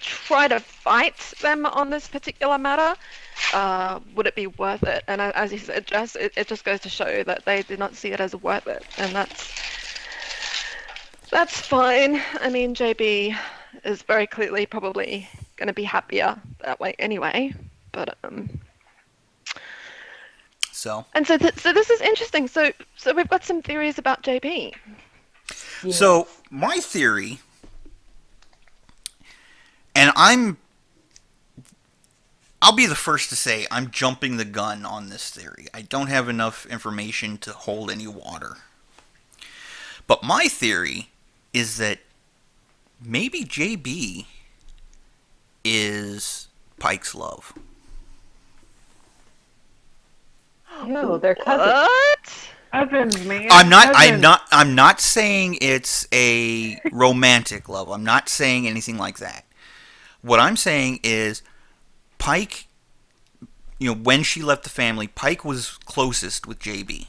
try to fight them on this particular matter, would it be worth it? And as you said, Jess, it just goes to show that they did not see it as worth it, and that's fine. I mean, JB is very clearly probably going to be happier that way anyway, but So so this is interesting. So we've got some theories about JB. Yes. So my theory, and I'll be the first to say I'm jumping the gun on this theory. I don't have enough information to hold any water. But my theory is that maybe JB is Pike's love. Ew, they're cousins. What? Cousins, man. I'm not saying it's a romantic love. I'm not saying anything like that. What I'm saying is Pike, when she left the family, Pike was closest with JB.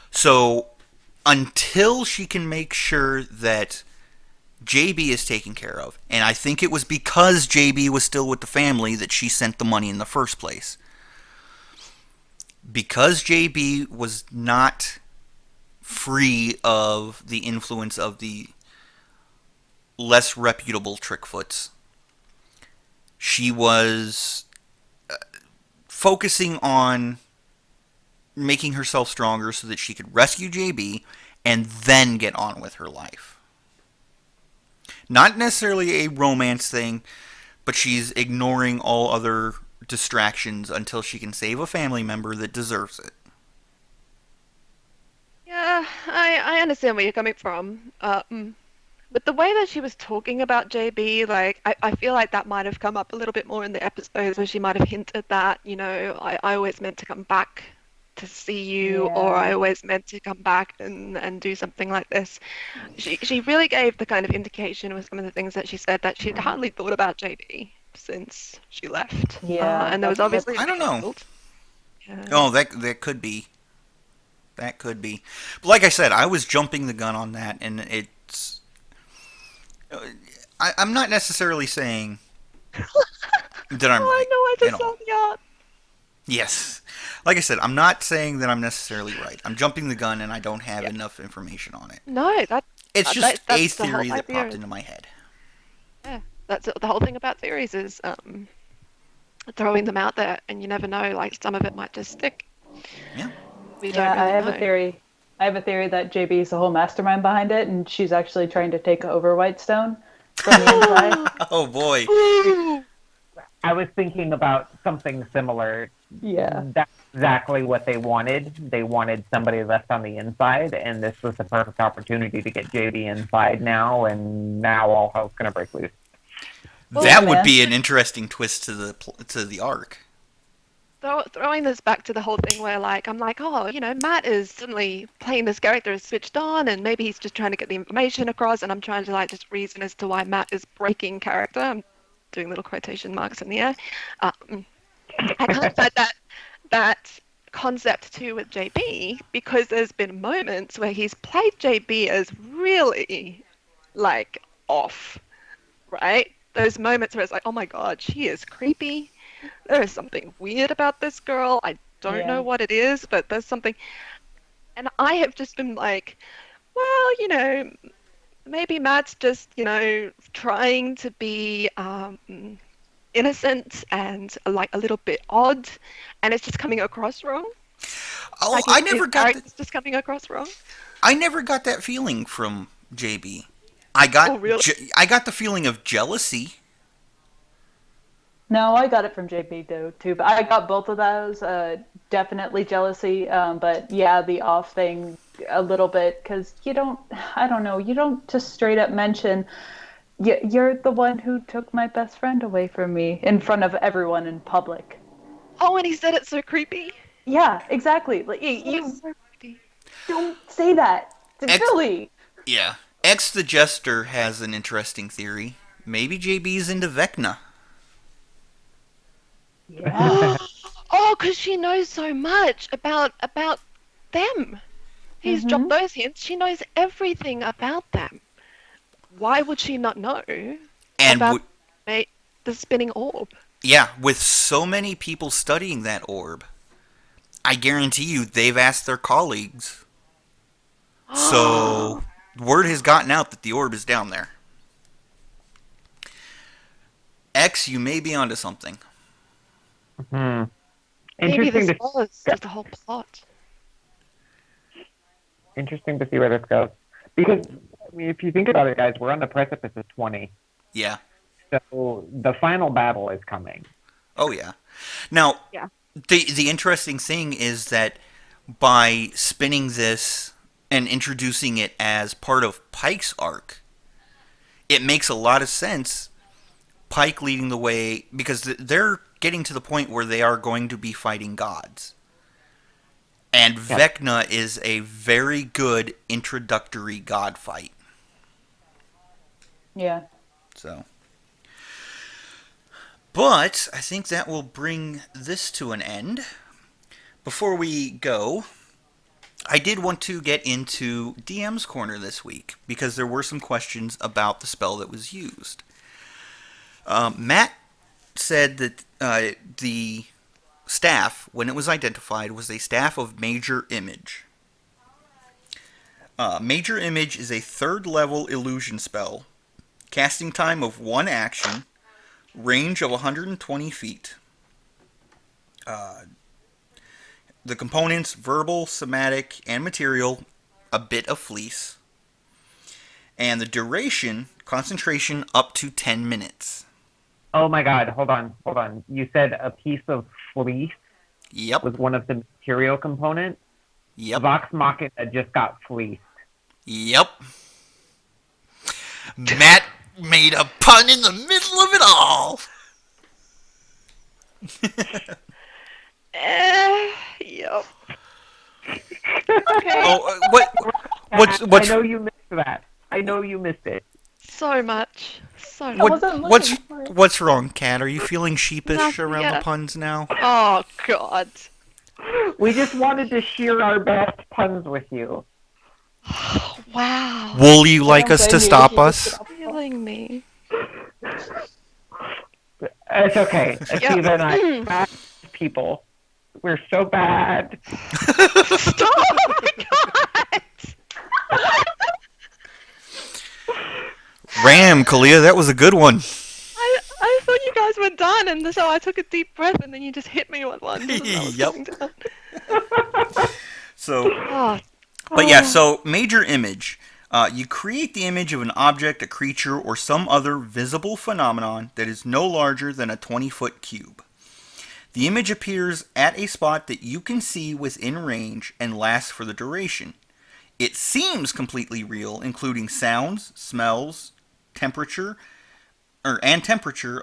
So until she can make sure that JB is taken care of, and I think it was because JB was still with the family that she sent the money in the first place. Because JB was not free of the influence of the less reputable Trickfoots, she was focusing on making herself stronger so that she could rescue JB and then get on with her life. Not necessarily a romance thing, but she's ignoring all other distractions until she can save a family member that deserves it. Yeah, I understand where you're coming from. But the way that she was talking about JB, like, I feel like that might have come up a little bit more in the episodes where she might have hinted that, I always meant to come back to see you, or I always meant to come back and do something like this. She really gave the kind of indication with some of the things that she said that she'd hardly thought about JB since she left. Yeah, And there was obviously I don't know. Yeah. Oh, that could be. That could be. But like I said, I was jumping the gun on that, and it's. I'm not necessarily saying that I'm Oh, I right know, I at just all. saw the art. Yes. Like I said, I'm not saying that I'm necessarily right. I'm jumping the gun, and I don't have Yeah. enough information on it. No, It's just a that's the whole theory that popped idea. into my head. Yeah, that's the whole thing about theories is throwing them out there, and you never know. Like some of it might just stick. Yeah. We don't Yeah, I really have a know. theory. I have a theory that JB is the whole mastermind behind it, and she's actually trying to take over Whitestone from the inside. Oh boy. Ooh. I was thinking about something similar. Yeah. That's exactly what they wanted. They wanted somebody left on the inside, and this was the perfect opportunity to get JB inside now, and now all hell's going to break loose. That would man. be an interesting twist to the arc. Throwing this back to the whole thing where like I'm like, oh, Matt is suddenly playing this character is switched on, and maybe he's just trying to get the information across, and I'm trying to like just reason as to why Matt is breaking character. I'm doing little quotation marks in the air. I kind of had that concept too with JB, because there's been moments where he's played JB as really like off, right? Those moments where it's like, oh my god, she is creepy. There is something weird about this girl. I don't know Yeah. what it is, but there's something. And I have just been like, well, maybe Matt's just, trying to be innocent and like a little bit odd, and it's just coming across wrong. Oh, Like I his never got character's just coming across wrong. I never got that feeling from JB. Oh, really? I got the feeling of jealousy. No, I got it from JB too, but I got both of those. Definitely jealousy, but yeah, the off thing a little bit, because I don't know, you don't just straight up mention, you're the one who took my best friend away from me in front of everyone in public. Oh, and he said it's so creepy. Yeah, exactly. Like you So creepy. don't say that to Ex- Billy. Yeah. X the Jester has an interesting theory. Maybe JB's into Vecna. Yeah. Oh, because she knows so much about them. He's dropped those hints. She knows everything about them. Why would she not know And about the spinning orb? yeah, with so many people studying that orb, I guarantee you they've asked their colleagues. So word has gotten out that the orb is down there. X, you may be onto something. Hmm. Maybe Interesting this to was just a whole plot. interesting to see where this goes. Because I mean, if you think about it, guys, we're on the precipice of 20. Yeah. So the final battle is coming. Oh yeah. Now, Yeah. the interesting thing is that by spinning this and introducing it as part of Pike's arc, it makes a lot of sense. Pike leading the way, because they're getting to the point where they are going to be fighting gods. And Vecna is a very good introductory god fight. Yeah. So, but I think that will bring this to an end. Before we go, I did want to get into DM's Corner this week, because there were some questions about the spell that was used. Matt said that the staff, when it was identified, was a staff of Major Image. Major Image is a 3rd level illusion spell, casting time of 1 action, range of 120 feet. The components: verbal, somatic, and material, a bit of fleece. And the duration, concentration up to 10 minutes. Oh my God! Hold on. You said a piece of fleece Yep. was one of the material components. Yep. Vox Machina just got fleeced. Yep. Matt made a pun in the middle of it all. Yep. Okay. Oh, what's I know you missed that. I know you missed it. So much. So much. I wasn't looking for it. what's wrong, Kat? Are you feeling sheepish Nothing around the yet. puns now? Oh God. We just wanted to share our best puns with you. Wow. Will you I like don't us to blame you if stop you looked it us? up. Killing me. It's okay. Yep. Akiva and I are bad people. We're so bad. Stop! Oh my god! Ram, Kalia, that was a good one. I thought you guys were done, and so I took a deep breath, and then you just hit me with one just as I was Yep. coming down. So, Oh, but yeah, so major image. You create the image of an object, a creature, or some other visible phenomenon that is no larger than a 20-foot cube. The image appears at a spot that you can see within range and lasts for the duration. It seems completely real, including sounds, smells, temperature, and temperature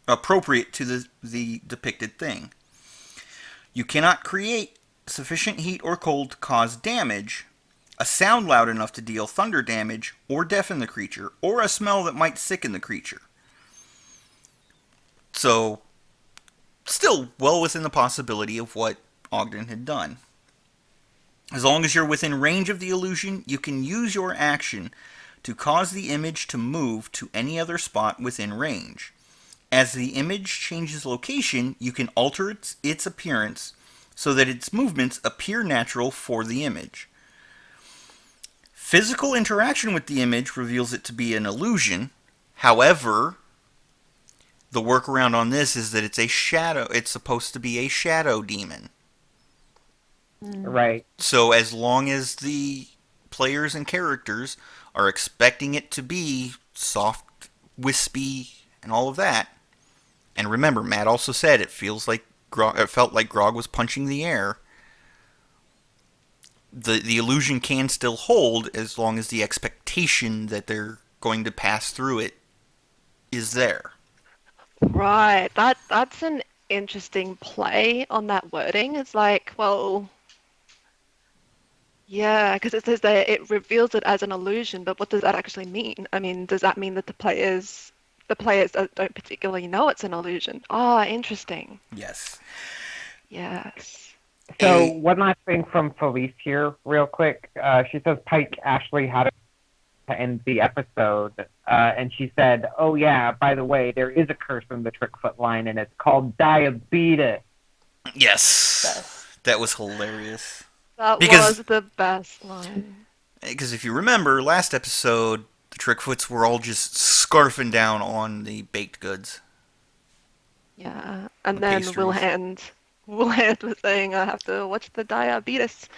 appropriate to the depicted thing. You cannot create sufficient heat or cold to cause damage, a sound loud enough to deal thunder damage or deafen the creature, or a smell that might sicken the creature. So, still well within the possibility of what Ogden had done. As long as you're within range of the illusion, you can use your action to cause the image to move to any other spot within range. As the image changes location, you can alter its appearance so that its movements appear natural for the image. Physical interaction with the image reveals it to be an illusion. However, the workaround on this is that it's a shadow. It's supposed to be a shadow demon. Right. So as long as the players and characters are expecting it to be soft, wispy, and all of that, and remember, Matt also said it felt like Grog was punching the air. The illusion can still hold as long as the expectation that they're going to pass through it is there. right. That's an interesting play on that wording. It's like, well, yeah, because it says that it reveals it as an illusion, but what does that actually mean? I mean, does that mean that the players don't particularly know it's an illusion? Ah, interesting. Yes. Yes. So one last thing from Felice here, real quick. She says Pike actually had to end the episode, and she said, "Oh yeah, by the way, there is a curse in the Trickfoot line, and it's called diabetes." Yes. That was hilarious. That Because- was the best line. Because if you remember, last episode, the Trickfoots were all just scarfing down on the baked goods. Yeah. And The then pastries. Wilhand was saying, I have to watch the diabetes,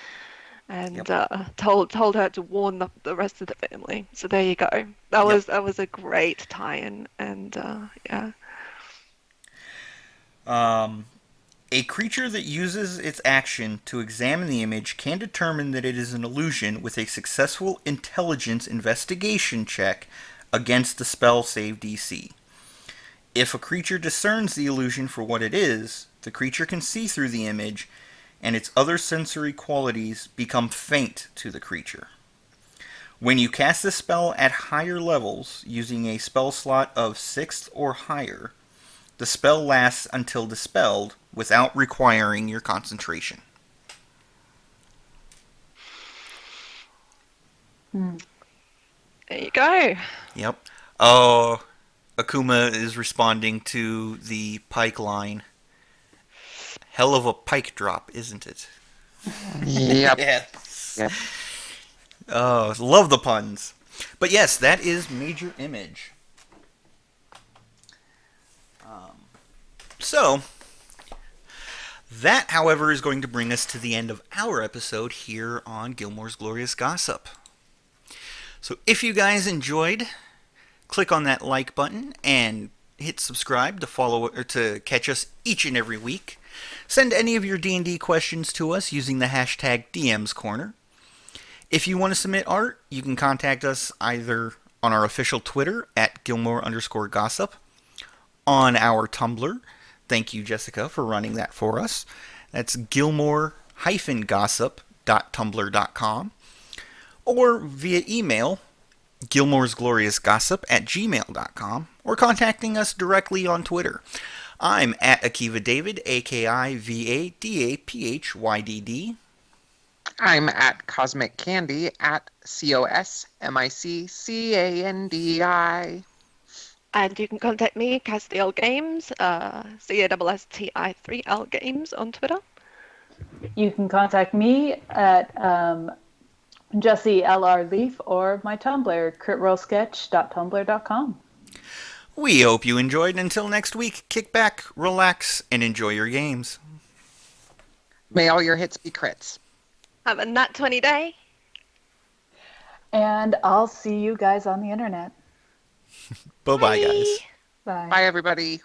and Yep. told her to warn the rest of the family. So there you go. That was a great tie-in, and yeah. A creature that uses its action to examine the image can determine that it is an illusion with a successful intelligence investigation check against the spell save DC. If a creature discerns the illusion for what it is, the creature can see through the image, and its other sensory qualities become faint to the creature. When you cast this spell at higher levels, using a spell slot of 6th or higher, the spell lasts until dispelled without requiring your concentration. There you go. Yep. Oh, Akuma is responding to the pike line. Hell of a pike drop, isn't it? Yep. Yes. Yep. Oh, love the puns. But yes, that is Major Image. So, that, however, is going to bring us to the end of our episode here on Gilmore's Glorious Gossip. So if you guys enjoyed, click on that like button and hit subscribe to follow or to catch us each and every week. Send any of your D&D questions to us using the hashtag DM's Corner. If you want to submit art, you can contact us either on our official Twitter at Gilmore_gossip, on our Tumblr. Thank you, Jessica, for running that for us. That's Gilmore-gossip.tumblr.com. Or via email, gilmoresgloriousgossip@gmail.com, or contacting us directly on Twitter. I'm at Akiva David, AKIVADAPHYDD. I'm at Cosmic Candy at COSMICCANDI. And you can contact me, Castiel Games, CASSTI3L Games on Twitter. You can contact me at Jesse LR Leaf or my Tumblr, critrollsketch.tumblr.com. We hope you enjoyed. Until next week, kick back, relax, and enjoy your games. May all your hits be crits. Have a nat 20 day. And I'll see you guys on the internet. Bye-bye, guys. Bye. Bye, everybody.